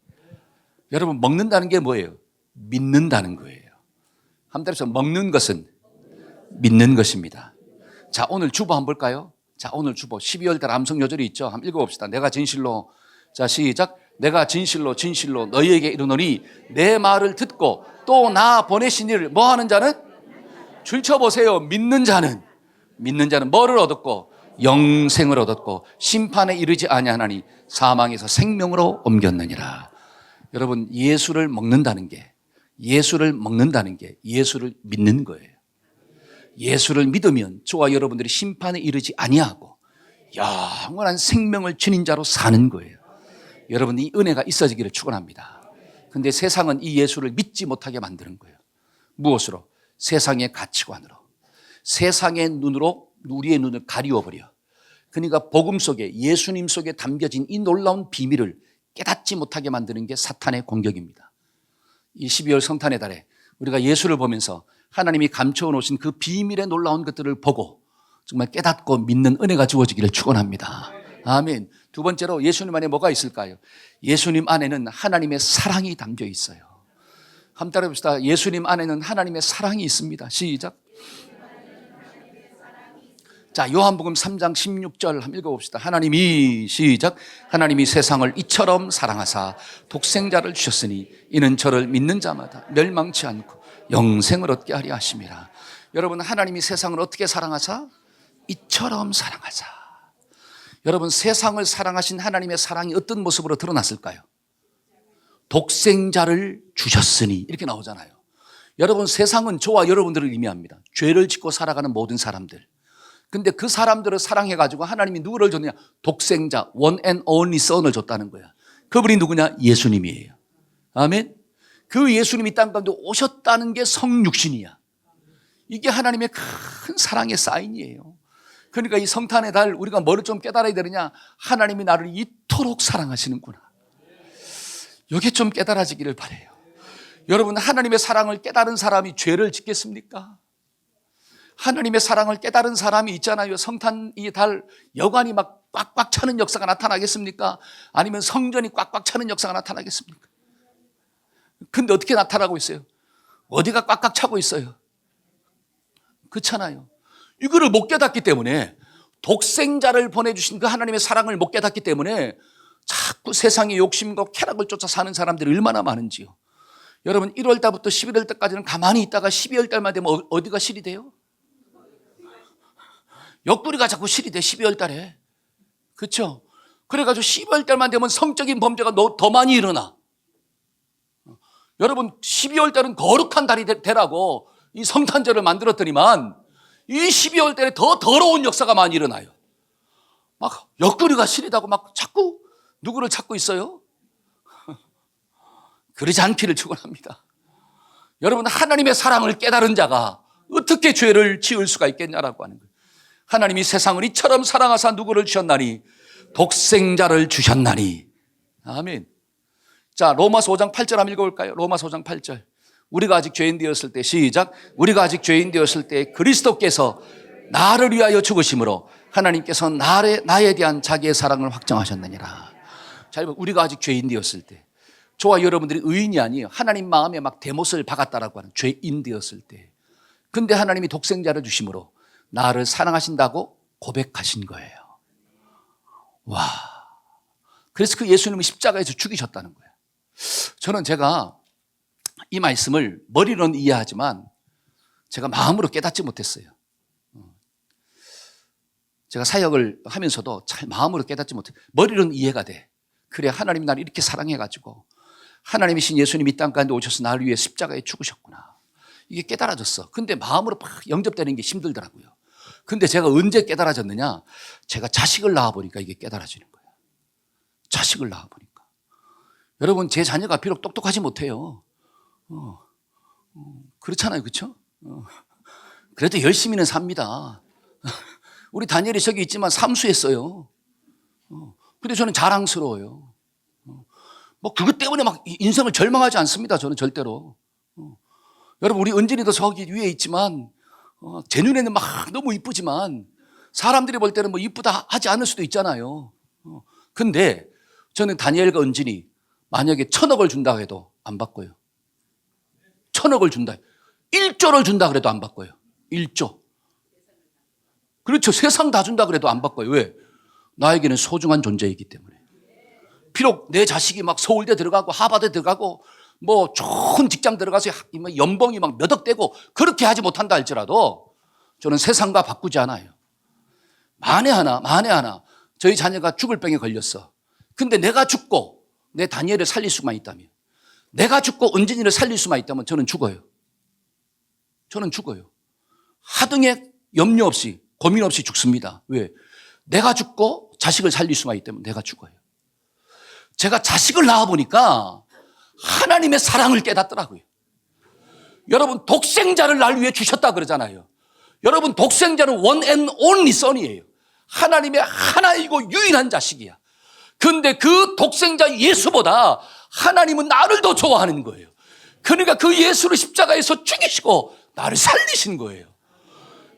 여러분, 먹는다는 게 뭐예요? 믿는다는 거예요. 한 달에서 먹는 것은 믿는 것입니다. 자, 오늘 주보 한번 볼까요? 자, 오늘 주보 12월 달 암송 요절이 있죠. 한번 읽어봅시다. 내가 진실로. 자, 시작. 내가 진실로 진실로 너희에게 이르노니 내 말을 듣고 또 나 보내신 이를 뭐 하는 자는? 줄쳐보세요. 믿는 자는 뭐를 얻었고? 영생을 얻었고 심판에 이르지 아니하나니 사망에서 생명으로 옮겼느니라. 여러분, 예수를 먹는다는 게 예수를 믿는 거예요. 예수를 믿으면 저와 여러분들이 심판에 이르지 아니하고 영원한 생명을 지닌 자로 사는 거예요. 여러분, 이 은혜가 있어지기를 축원합니다. 근데 세상은 이 예수를 믿지 못하게 만드는 거예요. 무엇으로? 세상의 가치관으로. 세상의 눈으로 우리의 눈을 가리워버려. 그러니까 복음 속에, 예수님 속에 담겨진 이 놀라운 비밀을 깨닫지 못하게 만드는 게 사탄의 공격입니다. 이 12월 성탄의 달에 우리가 예수를 보면서 하나님이 감춰 놓으신 그 비밀의 놀라운 것들을 보고 정말 깨닫고 믿는 은혜가 주어지기를 축원합니다. 아멘. 두 번째로 예수님 안에 뭐가 있을까요? 예수님 안에는 하나님의 사랑이 담겨 있어요. 한번 따라 해봅시다. 예수님 안에는 하나님의 사랑이 있습니다. 시작. 자, 요한복음 3장 16절 한번 읽어봅시다. 하나님이 시작. 하나님이 세상을 이처럼 사랑하사 독생자를 주셨으니 이는 저를 믿는 자마다 멸망치 않고 영생을 얻게 하려 하심이라. 여러분, 하나님이 세상을 어떻게 사랑하사? 이처럼 사랑하사. 여러분, 세상을 사랑하신 하나님의 사랑이 어떤 모습으로 드러났을까요? 독생자를 주셨으니 이렇게 나오잖아요. 여러분, 세상은 저와 여러분들을 의미합니다. 죄를 짓고 살아가는 모든 사람들. 근데 그 사람들을 사랑해가지고 하나님이 누구를 줬느냐? 독생자, one and only son을 줬다는 거야. 그분이 누구냐? 예수님이에요. 아멘. 그 예수님이 땅 가운데 오셨다는 게 성육신이야. 이게 하나님의 큰 사랑의 사인이에요. 그러니까 이 성탄의 달 우리가 뭐를 좀 깨달아야 되느냐? 하나님이 나를 이토록 사랑하시는구나. 이게 좀 깨달아지기를 바라요. 여러분, 하나님의 사랑을 깨달은 사람이 죄를 짓겠습니까? 하나님의 사랑을 깨달은 사람이 있잖아요. 성탄 이 달 여관이 막 꽉꽉 차는 역사가 나타나겠습니까? 아니면 성전이 꽉꽉 차는 역사가 나타나겠습니까? 근데 어떻게 나타나고 있어요? 어디가 꽉꽉 차고 있어요? 그렇잖아요. 이거를 못 깨닫기 때문에, 독생자를 보내주신 그 하나님의 사랑을 못 깨닫기 때문에 자꾸 세상의 욕심과 쾌락을 쫓아 사는 사람들이 얼마나 많은지요. 여러분, 1월 달부터 11월 달까지는 가만히 있다가 12월 달만 되면 어디가 실이 돼요? 옆구리가 자꾸 실이 돼, 12월 달에. 그렇죠? 그래가지고 12월 달만 되면 성적인 범죄가 더 많이 일어나. 여러분, 12월 달은 거룩한 달이 되라고 이 성탄절을 만들었더니만 이 12월 달에 더 더러운 역사가 많이 일어나요. 막 옆구리가 시리다고 막 자꾸 누구를 찾고 있어요? 그러지 않기를 축원합니다. 여러분, 하나님의 사랑을 깨달은 자가 어떻게 죄를 지을 수가 있겠냐라고 하는 거예요. 하나님이 세상을 이처럼 사랑하사 누구를 주셨나니? 독생자를 주셨나니. 아멘. 자, 로마서 5장 8절 한번 읽어볼까요? 로마서 5장 8절. 우리가 아직 죄인 되었을 때, 시작. 우리가 아직 죄인 되었을 때 그리스도께서 나를 위하여 죽으심으로 하나님께서 나에 대한 자기의 사랑을 확정하셨느니라. 자, 우리가 아직 죄인 되었을 때, 저와 여러분들이 의인이 아니에요. 하나님 마음에 막 대못을 박았다라고 하는 죄인 되었을 때, 근데 하나님이 독생자를 주심으로 나를 사랑하신다고 고백하신 거예요. 와. 그래서 그 예수님을 십자가에서 죽이셨다는 거예요. 저는 제가 이 말씀을 머리로는 이해하지만 제가 마음으로 깨닫지 못했어요. 제가 사역을 하면서도 잘 마음으로 깨닫지 못해요. 머리로는 이해가 돼. 그래, 하나님이 나를 이렇게 사랑해가지고 하나님이신 예수님이 이 땅 가운데 오셔서 나를 위해 십자가에 죽으셨구나. 이게 깨달아졌어. 근데 마음으로 막 영접되는 게 힘들더라고요. 근데 제가 언제 깨달아졌느냐? 제가 자식을 낳아보니까 이게 깨달아지는 거예요. 자식을 낳아보니까. 여러분, 제 자녀가 비록 똑똑하지 못해요. 그렇잖아요. 그렇죠? 그래도 열심히는 삽니다. 우리 다니엘이 저기 있지만 삼수했어요. 근데 저는 자랑스러워요. 뭐 그것 때문에 막 인생을 절망하지 않습니다. 저는 절대로. 여러분, 우리 은진이도 저기 위에 있지만 제 눈에는 막 너무 이쁘지만 사람들이 볼 때는 뭐 이쁘다 하지 않을 수도 있잖아요. 근데 저는 다니엘과 은진이 만약에 1,000억을 준다 해도 안 바꿔요. 1,000억을 준다. 1조를 준다 그래도 안 바꿔요. 1조. 그렇죠. 세상 다 준다 그래도 안 바꿔요. 왜? 나에게는 소중한 존재이기 때문에. 비록 내 자식이 막 서울대 들어가고 하버드 들어가고 뭐 좋은 직장 들어가서 연봉이 막 몇 억 되고 그렇게 하지 못한다 할지라도 저는 세상과 바꾸지 않아요. 만에 하나 저희 자녀가 죽을 병에 걸렸어. 근데 내가 죽고 내 다니엘을 살릴 수만 있다면, 내가 죽고 은진이를 살릴 수만 있다면 저는 죽어요. 저는 죽어요. 하등의 염려 없이 고민 없이 죽습니다. 왜? 내가 죽고 자식을 살릴 수만 있다면 내가 죽어요. 제가 자식을 낳아보니까 하나님의 사랑을 깨닫더라고요. 여러분, 독생자를 날 위해 주셨다 그러잖아요. 여러분, 독생자는 one and only son이에요. 하나님의 하나이고 유일한 자식이야. 근데 그 독생자 예수보다 하나님은 나를 더 좋아하는 거예요. 그러니까 그 예수를 십자가에서 죽이시고 나를 살리신 거예요.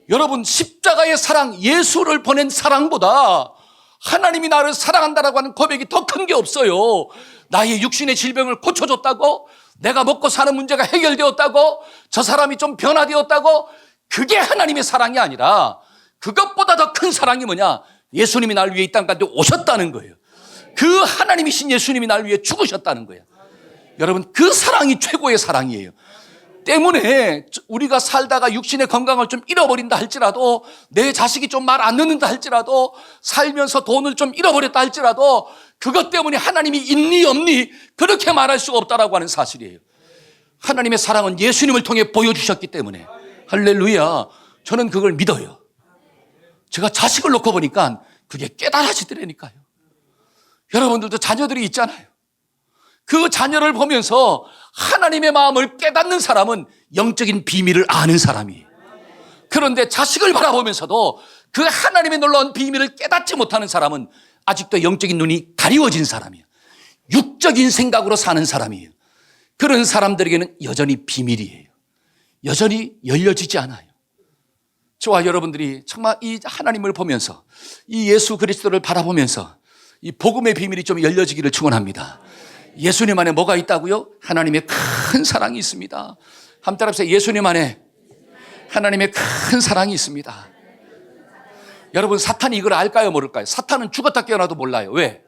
여러분, 십자가의 사랑, 예수를 보낸 사랑보다 하나님이 나를 사랑한다라고 하는 고백이 더 큰 게 없어요. 나의 육신의 질병을 고쳐줬다고, 내가 먹고 사는 문제가 해결되었다고, 저 사람이 좀 변화되었다고, 그게 하나님의 사랑이 아니라 그것보다 더 큰 사랑이 뭐냐? 예수님이 나를 위해 이 땅 가운데 오셨다는 거예요. 그 하나님이신 예수님이 나를 위해 죽으셨다는 거예요. 여러분, 그 사랑이 최고의 사랑이에요. 때문에 우리가 살다가 육신의 건강을 좀 잃어버린다 할지라도, 내 자식이 좀 말 안 듣는다 할지라도, 살면서 돈을 좀 잃어버렸다 할지라도 그것 때문에 하나님이 있니 없니 그렇게 말할 수가 없다라고 하는 사실이에요. 하나님의 사랑은 예수님을 통해 보여주셨기 때문에, 할렐루야, 저는 그걸 믿어요. 제가 자식을 놓고 보니까 그게 깨달아지더라니까요. 여러분들도 자녀들이 있잖아요. 그 자녀를 보면서 하나님의 마음을 깨닫는 사람은 영적인 비밀을 아는 사람이에요. 그런데 자식을 바라보면서도 그 하나님의 놀라운 비밀을 깨닫지 못하는 사람은 아직도 영적인 눈이 가리워진 사람이에요. 육적인 생각으로 사는 사람이에요. 그런 사람들에게는 여전히 비밀이에요. 여전히 열려지지 않아요. 저와 여러분들이 정말 이 하나님을 보면서 이 예수 그리스도를 바라보면서 이 복음의 비밀이 좀 열려지기를 축원합니다. 예수님 안에 뭐가 있다고요? 하나님의 큰 사랑이 있습니다. 한번 따라합시다. 예수님 안에 하나님의 큰 사랑이 있습니다. 여러분, 사탄이 이걸 알까요, 모를까요? 사탄은 죽었다 깨어나도 몰라요. 왜?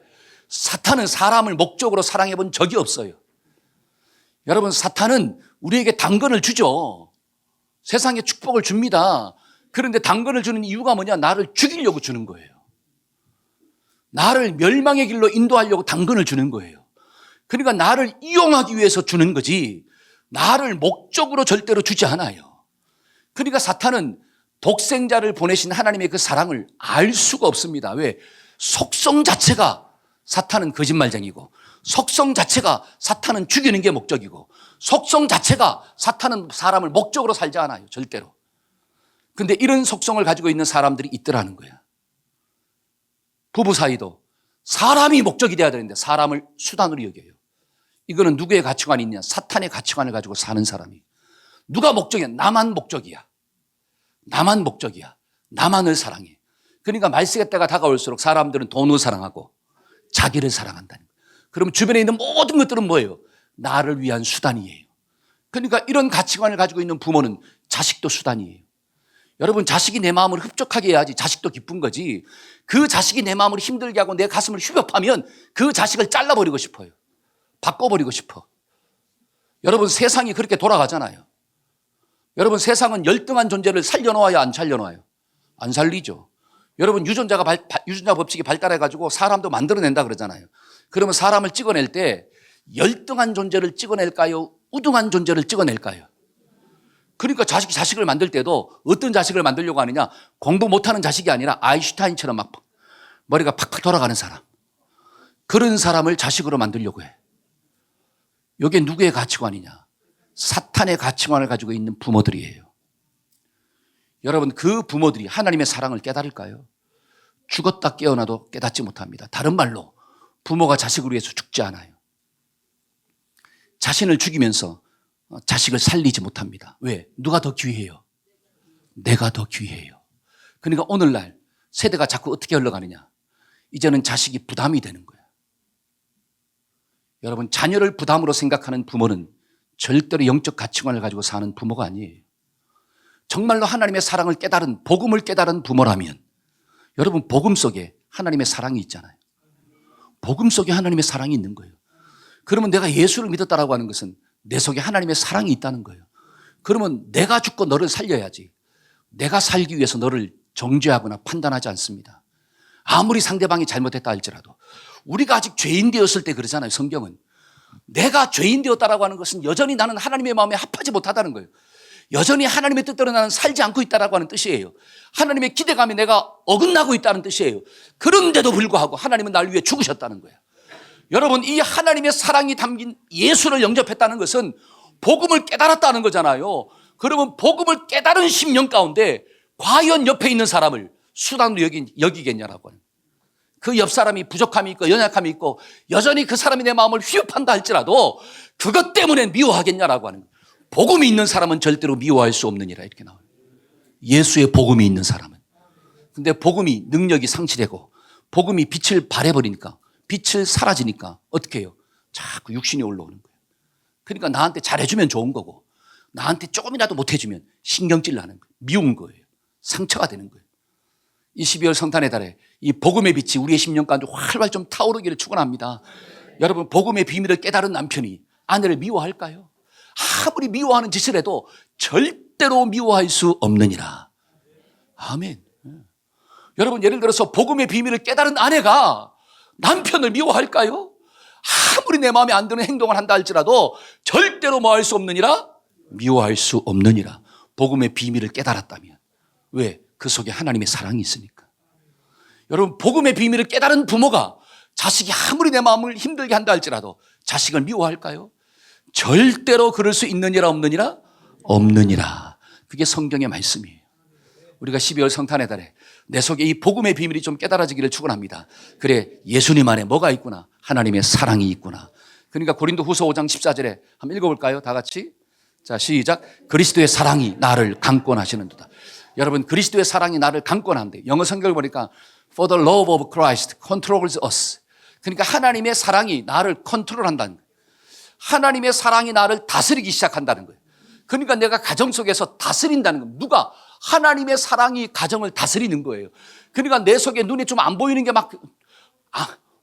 사탄은 사람을 목적으로 사랑해 본 적이 없어요. 여러분, 사탄은 우리에게 당근을 주죠. 세상에 축복을 줍니다. 그런데 당근을 주는 이유가 뭐냐? 나를 죽이려고 주는 거예요. 나를 멸망의 길로 인도하려고 당근을 주는 거예요. 그러니까 나를 이용하기 위해서 주는 거지 나를 목적으로 절대로 주지 않아요. 그러니까 사탄은 독생자를 보내신 하나님의 그 사랑을 알 수가 없습니다. 왜? 속성 자체가 사탄은 거짓말쟁이고, 속성 자체가 사탄은 죽이는 게 목적이고, 속성 자체가 사탄은 사람을 목적으로 살지 않아요. 절대로. 근데 이런 속성을 가지고 있는 사람들이 있더라는 거야. 부부 사이도 사람이 목적이 돼야 되는데 사람을 수단으로 여겨요. 이거는 누구의 가치관이 있냐? 사탄의 가치관을 가지고 사는 사람이. 누가 목적이야? 나만 목적이야. 나만 목적이야. 나만을 사랑해. 그러니까 말세의 때가 다가올수록 사람들은 돈을 사랑하고 자기를 사랑한다는 거예요. 그럼 주변에 있는 모든 것들은 뭐예요? 나를 위한 수단이에요. 그러니까 이런 가치관을 가지고 있는 부모는 자식도 수단이에요. 여러분, 자식이 내 마음을 흡족하게 해야지 자식도 기쁜 거지. 그 자식이 내 마음을 힘들게 하고 내 가슴을 휘협하면 그 자식을 잘라버리고 싶어요. 바꿔버리고 싶어. 여러분, 세상이 그렇게 돌아가잖아요. 여러분, 세상은 열등한 존재를 살려놓아야 안 살려놓아요? 안 살리죠. 여러분, 유전자 법칙이 발달해가지고 사람도 만들어낸다 그러잖아요. 그러면 사람을 찍어낼 때 열등한 존재를 찍어낼까요? 우등한 존재를 찍어낼까요? 그러니까 자식을 만들 때도 어떤 자식을 만들려고 하느냐? 공부 못하는 자식이 아니라 아인슈타인처럼 막 머리가 팍팍 돌아가는 사람. 그런 사람을 자식으로 만들려고 해. 이게 누구의 가치관이냐? 사탄의 가치관을 가지고 있는 부모들이에요. 여러분, 그 부모들이 하나님의 사랑을 깨달을까요? 죽었다 깨어나도 깨닫지 못합니다. 다른 말로 부모가 자식을 위해서 죽지 않아요. 자신을 죽이면서 자식을 살리지 못합니다. 왜? 누가 더 귀해요? 내가 더 귀해요. 그러니까 오늘날 세대가 자꾸 어떻게 흘러가느냐? 이제는 자식이 부담이 되는 거예요. 여러분, 자녀를 부담으로 생각하는 부모는 절대로 영적 가치관을 가지고 사는 부모가 아니에요. 정말로 하나님의 사랑을 깨달은, 복음을 깨달은 부모라면 여러분, 복음 속에 하나님의 사랑이 있잖아요. 복음 속에 하나님의 사랑이 있는 거예요. 그러면 내가 예수를 믿었다라고 하는 것은 내 속에 하나님의 사랑이 있다는 거예요. 그러면 내가 죽고 너를 살려야지. 내가 살기 위해서 너를 정죄하거나 판단하지 않습니다. 아무리 상대방이 잘못했다 할지라도. 우리가 아직 죄인 되었을 때 그러잖아요, 성경은. 내가 죄인 되었다라고 하는 것은 여전히 나는 하나님의 마음에 합하지 못하다는 거예요. 여전히 하나님의 뜻대로 나는 살지 않고 있다라고 하는 뜻이에요. 하나님의 기대감에 내가 어긋나고 있다는 뜻이에요. 그런데도 불구하고 하나님은 나를 위해 죽으셨다는 거예요. 여러분, 이 하나님의 사랑이 담긴 예수를 영접했다는 것은 복음을 깨달았다는 거잖아요. 그러면 복음을 깨달은 심령 가운데 과연 옆에 있는 사람을 수단으로 여기겠냐라고 하는. 그 옆 사람이 부족함이 있고 연약함이 있고 여전히 그 사람이 내 마음을 휘협한다 할지라도 그것 때문에 미워하겠냐라고 하는 거예요. 복음이 있는 사람은 절대로 미워할 수 없느니라 이렇게 나와요. 예수의 복음이 있는 사람은. 근데 복음이 능력이 상실되고 복음이 빛을 발해버리니까 빛을 사라지니까 어떻게 해요? 자꾸 육신이 올라오는 거예요. 그러니까 나한테 잘해주면 좋은 거고 나한테 조금이라도 못해주면 신경질 나는 거예요. 미운 거예요. 상처가 되는 거예요. 이 12월 성탄의 달에 이 복음의 빛이 우리의 심령 가운데 활활 좀 타오르기를 축원합니다. 여러분, 복음의 비밀을 깨달은 남편이 아내를 미워할까요? 아무리 미워하는 짓을 해도 절대로 미워할 수 없느니라. 아멘. 여러분, 예를 들어서 복음의 비밀을 깨달은 아내가 남편을 미워할까요? 아무리 내 마음에 안 드는 행동을 한다 할지라도 절대로 뭐 할 수 없느니라? 미워할 수 없느니라. 복음의 비밀을 깨달았다면. 왜? 그 속에 하나님의 사랑이 있으니까. 여러분, 복음의 비밀을 깨달은 부모가 자식이 아무리 내 마음을 힘들게 한다 할지라도 자식을 미워할까요? 절대로 그럴 수 있느니라 없느니라? 없느니라. 그게 성경의 말씀이에요. 우리가 12월 성탄의 달에 내 속에 이 복음의 비밀이 좀 깨달아지기를 축원합니다. 그래, 예수님 안에 뭐가 있구나? 하나님의 사랑이 있구나. 그러니까 고린도 후서 5장 14절에 한번 읽어볼까요? 다 같이. 자, 시작. 그리스도의 사랑이 나를 강권하시는도다. 여러분, 그리스도의 사랑이 나를 강권한대. 영어 성경을 보니까 For the love of Christ controls us. 그러니까 하나님의 사랑이 나를 컨트롤한다는 거예요. 하나님의 사랑이 나를 다스리기 시작한다는 거예요. 그러니까 내가 가정 속에서 다스린다는 겁니다. 누가? 하나님의 사랑이 가정을 다스리는 거예요. 그러니까 내 속에 눈에 좀 안 보이는 게 막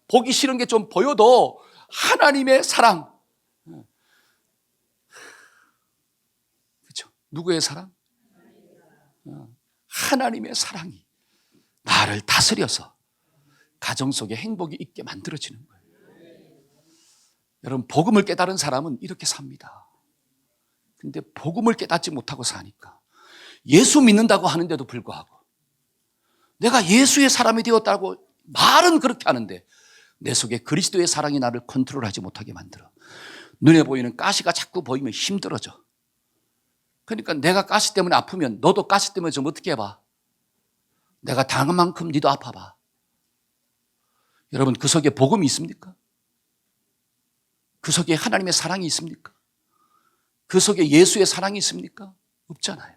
보기 싫은 게 좀 보여도 하나님의 사랑. 그렇죠? 누구의 사랑? 하나님의 사랑이 나를 다스려서 가정 속에 행복이 있게 만들어지는 거예요. 여러분, 복음을 깨달은 사람은 이렇게 삽니다. 근데 복음을 깨닫지 못하고 사니까 예수 믿는다고 하는데도 불구하고 내가 예수의 사람이 되었다고 말은 그렇게 하는데 내 속에 그리스도의 사랑이 나를 컨트롤하지 못하게 만들어. 눈에 보이는 가시가 자꾸 보이면 힘들어져. 그러니까 내가 가시 때문에 아프면 너도 가시 때문에 좀 어떻게 해봐? 내가 당한 만큼 니도 아파봐. 여러분, 그 속에 복음이 있습니까? 그 속에 하나님의 사랑이 있습니까? 그 속에 예수의 사랑이 있습니까? 없잖아요.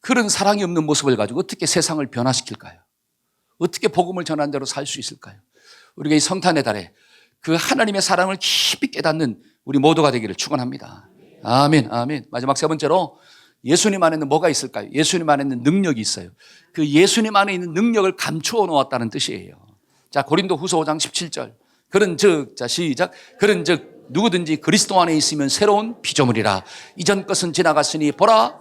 그런 사랑이 없는 모습을 가지고 어떻게 세상을 변화시킬까요? 어떻게 복음을 전한 대로 살 수 있을까요? 우리가 이 성탄의 달에 그 하나님의 사랑을 깊이 깨닫는 우리 모두가 되기를 축원합니다. 아멘, 아멘. 마지막 세 번째로 예수님 안에는 뭐가 있을까요? 예수님 안에는 능력이 있어요. 그 예수님 안에 있는 능력을 감추어 놓았다는 뜻이에요. 자, 고린도 후서 5장 17절. 그런즉, 자, 시작. 그런즉 누구든지 그리스도 안에 있으면 새로운 피조물이라. 이전 것은 지나갔으니 보라.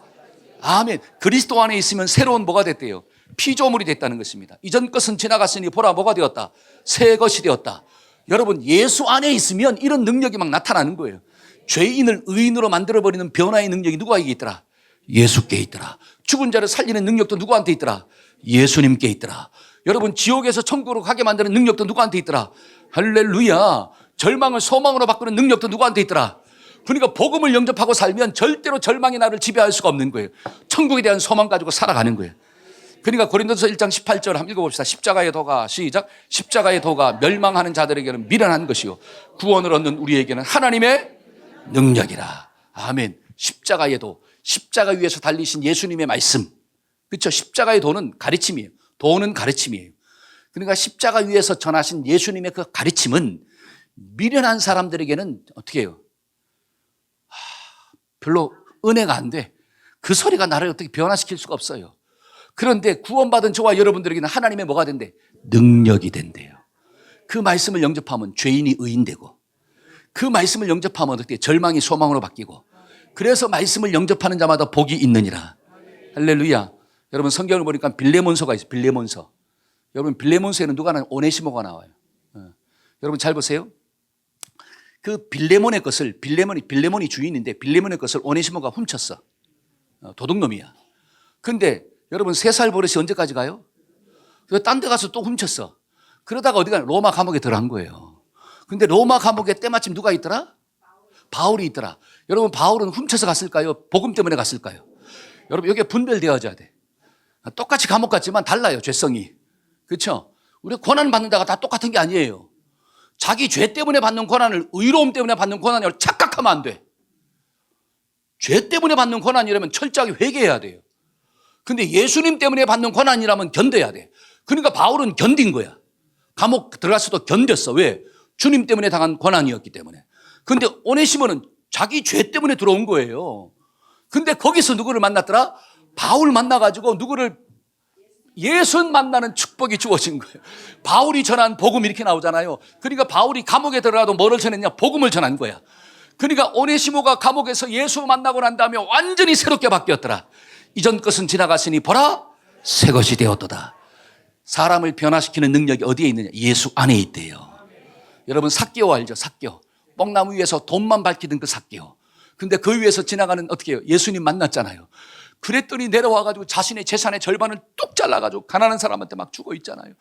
아멘. 그리스도 안에 있으면 새로운 뭐가 됐대요? 피조물이 됐다는 것입니다. 이전 것은 지나갔으니 보라, 뭐가 되었다? 새 것이 되었다. 여러분, 예수 안에 있으면 이런 능력이 막 나타나는 거예요. 죄인을 의인으로 만들어버리는 변화의 능력이 누구에게 있더라? 예수께 있더라. 죽은 자를 살리는 능력도 누구한테 있더라? 예수님께 있더라. 여러분, 지옥에서 천국으로 가게 만드는 능력도 누구한테 있더라? 할렐루야. 절망을 소망으로 바꾸는 능력도 누구한테 있더라? 그러니까 복음을 영접하고 살면 절대로 절망이 나를 지배할 수가 없는 거예요. 천국에 대한 소망 가지고 살아가는 거예요. 그러니까 고린도서 1장 18절 한번 읽어봅시다. 십자가의 도가, 시작. 십자가의 도가 멸망하는 자들에게는 미련한 것이요 구원을 얻는 우리에게는 하나님의 능력이라. 아멘. 십자가의 도, 십자가 위에서 달리신 예수님의 말씀. 그렇죠? 십자가의 도는 가르침이에요. 도는 가르침이에요. 그러니까 십자가 위에서 전하신 예수님의 그 가르침은 미련한 사람들에게는 어떻게 해요? 별로 은혜가 안 돼. 그 소리가 나를 어떻게 변화시킬 수가 없어요. 그런데 구원받은 저와 여러분들에게는 하나님의 뭐가 된대? 능력이 된대요. 그 말씀을 영접하면 죄인이 의인되고, 그 말씀을 영접하면 어떻게 절망이 소망으로 바뀌고, 그래서 말씀을 영접하는 자마다 복이 있느니라. 할렐루야. 여러분, 성경을 보니까 빌레몬서가 있어요. 빌레몬서. 여러분, 빌레몬서에는 누가 나와요? 오네시모가 나와요. 여러분 잘 보세요. 그 빌레몬의 것을, 빌레몬이 주인인데 빌레몬의 것을 오네시모가 훔쳤어. 도둑놈이야. 근데 여러분, 3살 버릇이 언제까지 가요? 딴 데 가서 또 훔쳤어. 그러다가 어디가 로마 감옥에 들어간 거예요. 근데 로마 감옥에 때마침 누가 있더라? 바울이 있더라. 여러분, 바울은 훔쳐서 갔을까요? 복음 때문에 갔을까요? 여러분, 여기에 분별되어져야 돼. 똑같이 감옥 갔지만 달라요, 죄성이. 그렇죠? 우리가 고난 받는 데가 다 똑같은 게 아니에요. 자기 죄 때문에 받는 고난을 의로움 때문에 받는 고난이라고 착각하면 안 돼. 죄 때문에 받는 고난이라면 철저하게 회개해야 돼요. 근데 예수님 때문에 받는 고난이라면 견뎌야 돼. 그러니까 바울은 견딘 거야. 감옥 들어갔어도 견뎠어. 왜? 주님 때문에 당한 고난이었기 때문에. 근데 오네시모는 자기 죄 때문에 들어온 거예요. 근데 거기서 누구를 만났더라? 바울 만나가지고 누구를 예수 만나는 축복이 주어진 거예요. 바울이 전한 복음 이렇게 나오잖아요. 그러니까 바울이 감옥에 들어가도 뭐를 전했냐? 복음을 전한 거야. 그러니까 오네시모가 감옥에서 예수 만나고 난 다음에 완전히 새롭게 바뀌었더라. 이전 것은 지나갔으니 보라, 새 것이 되었도다. 사람을 변화시키는 능력이 어디에 있느냐? 예수 안에 있대요. 여러분, 삭개오 알죠? 삭개오. 뽕나무 위에서 돈만 밝히던 그 삭개오. 근데 그 위에서 지나가는 어떻게 해요? 예수님 만났잖아요. 그랬더니 내려와가지고 자신의 재산의 절반을 뚝 잘라가지고 가난한 사람한테 막 주고 있잖아요.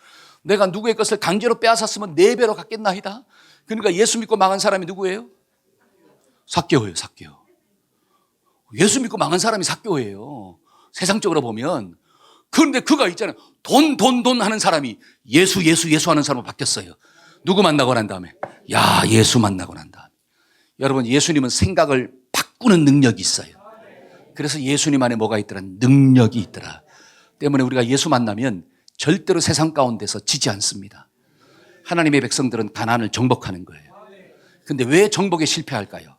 내가 누구의 것을 강제로 빼앗았으면 4배로 갚겠나이다. 그러니까 예수 믿고 망한 사람이 누구예요? 삭개오예요, 삭개오. 예수 믿고 망한 사람이 삭개오예요. 세상적으로 보면. 그런데 그가 있잖아요. 돈 하는 사람이 예수 하는 사람으로 바뀌었어요. 누구 만나고 난 다음에? 야, 예수 만나고 난 다음에. 여러분, 예수님은 생각을 바꾸는 능력이 있어요. 그래서 예수님 안에 뭐가 있더라? 능력이 있더라. 때문에 우리가 예수 만나면 절대로 세상 가운데서 지지 않습니다. 하나님의 백성들은 가나안을 정복하는 거예요. 근데 왜 정복에 실패할까요?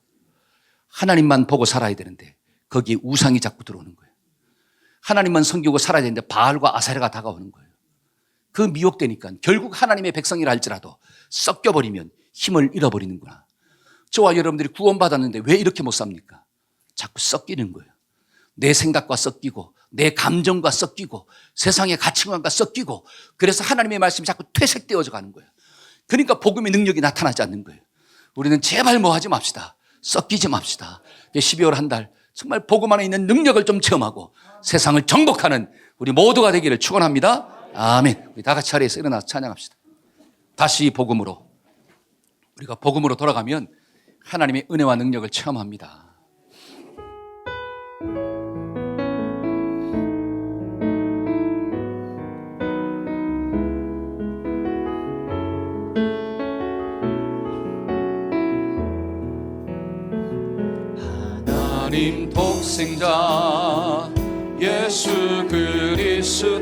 하나님만 보고 살아야 되는데 거기에 우상이 자꾸 들어오는 거예요. 하나님만 섬기고 살아야 되는데 바알과 아세라가 다가오는 거예요. 그 미혹되니까 결국 하나님의 백성이라 할지라도 섞여버리면 힘을 잃어버리는구나. 저와 여러분들이 구원받았는데 왜 이렇게 못 삽니까? 자꾸 섞이는 거예요. 내 생각과 섞이고 내 감정과 섞이고 세상의 가치관과 섞이고, 그래서 하나님의 말씀이 자꾸 퇴색되어져 가는 거예요. 그러니까 복음의 능력이 나타나지 않는 거예요. 우리는 제발 뭐 하지 맙시다. 섞이지 맙시다. 12월 한 달 정말 복음 안에 있는 능력을 좀 체험하고 세상을 정복하는 우리 모두가 되기를 축원합니다. 아멘. 우리 다 같이 자리에서 일어나서 찬양합시다. 다시 복음으로, 우리가 복음으로 돌아가면 하나님의 은혜와 능력을 체험합니다. 하나님 독생자 예수 그리스도,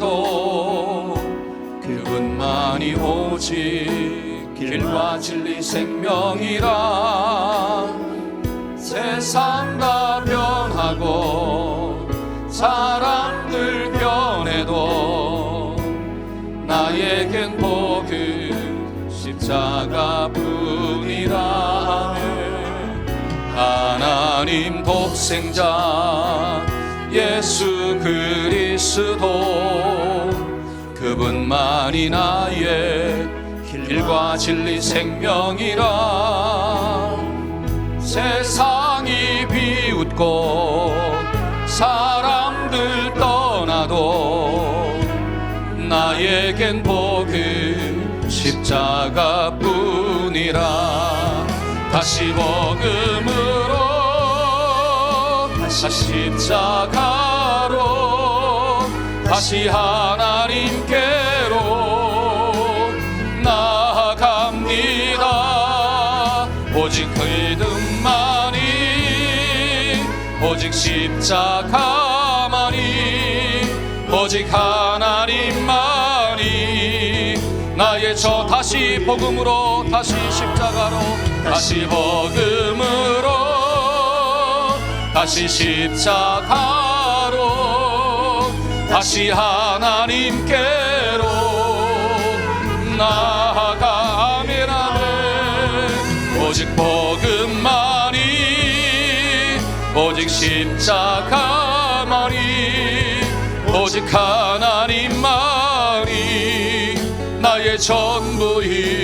그분만이 오직 길과 진리 생명이라. 세상 다 변하고 사람들 변해도 나에겐 복음 십자가뿐이라. 하나님 독생자 예수 그리스도, 그분만이 나의 길과 진리 생명이라. 세상이 비웃고 사람들 떠나도 나에겐 복음 십자가뿐이라. 다시 복음으로, 다시 십자가로, 다시 하나님께로 나아갑니다. 오직 믿음만이, 오직 십자가만이, 오직 하나님만이 나의 저. 다시 복음으로, 다시 십자가로, 다시 복음으로, 다시 십자가로, 다시 하나님께로 나아가. 아멘 아멘. 오직 복음만이, 오직 십자가만이, 오직 하나님만이 나의 전부입니다.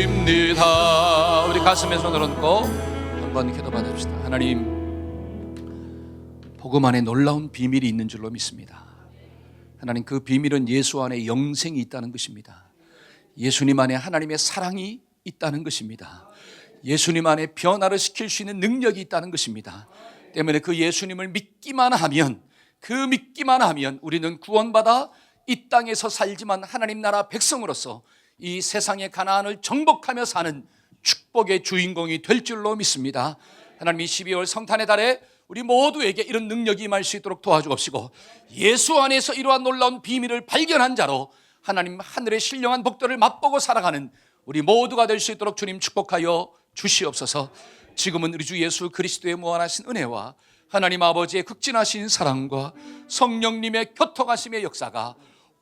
우리 가슴에 손을 얹고 한번 기도받읍시다. 하나님, 복음 안에 놀라운 비밀이 있는 줄로 믿습니다. 하나님, 그 비밀은 예수 안에 영생이 있다는 것입니다. 예수님 안에 하나님의 사랑이 있다는 것입니다. 예수님 안에 변화를 시킬 수 있는 능력이 있다는 것입니다. 때문에 그 예수님을 믿기만 하면, 그 믿기만 하면 우리는 구원받아 이 땅에서 살지만 하나님 나라 백성으로서 이 세상의 가나안을 정복하며 사는 축복의 주인공이 될 줄로 믿습니다. 하나님, 이 12월 성탄의 달에 우리 모두에게 이런 능력이 임할 수 있도록 도와주옵시고, 예수 안에서 이러한 놀라운 비밀을 발견한 자로 하나님 하늘의 신령한 복들을 맛보고 살아가는 우리 모두가 될 수 있도록 주님 축복하여 주시옵소서. 지금은 우리 주 예수 그리스도의 무한하신 은혜와 하나님 아버지의 극진하신 사랑과 성령님의 교통하심의 역사가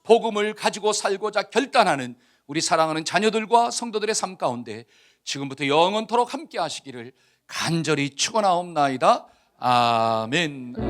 복음을 가지고 살고자 결단하는 우리 사랑하는 자녀들과 성도들의 삶 가운데 지금부터 영원토록 함께 하시기를 간절히 축원하옵나이다. 아멘.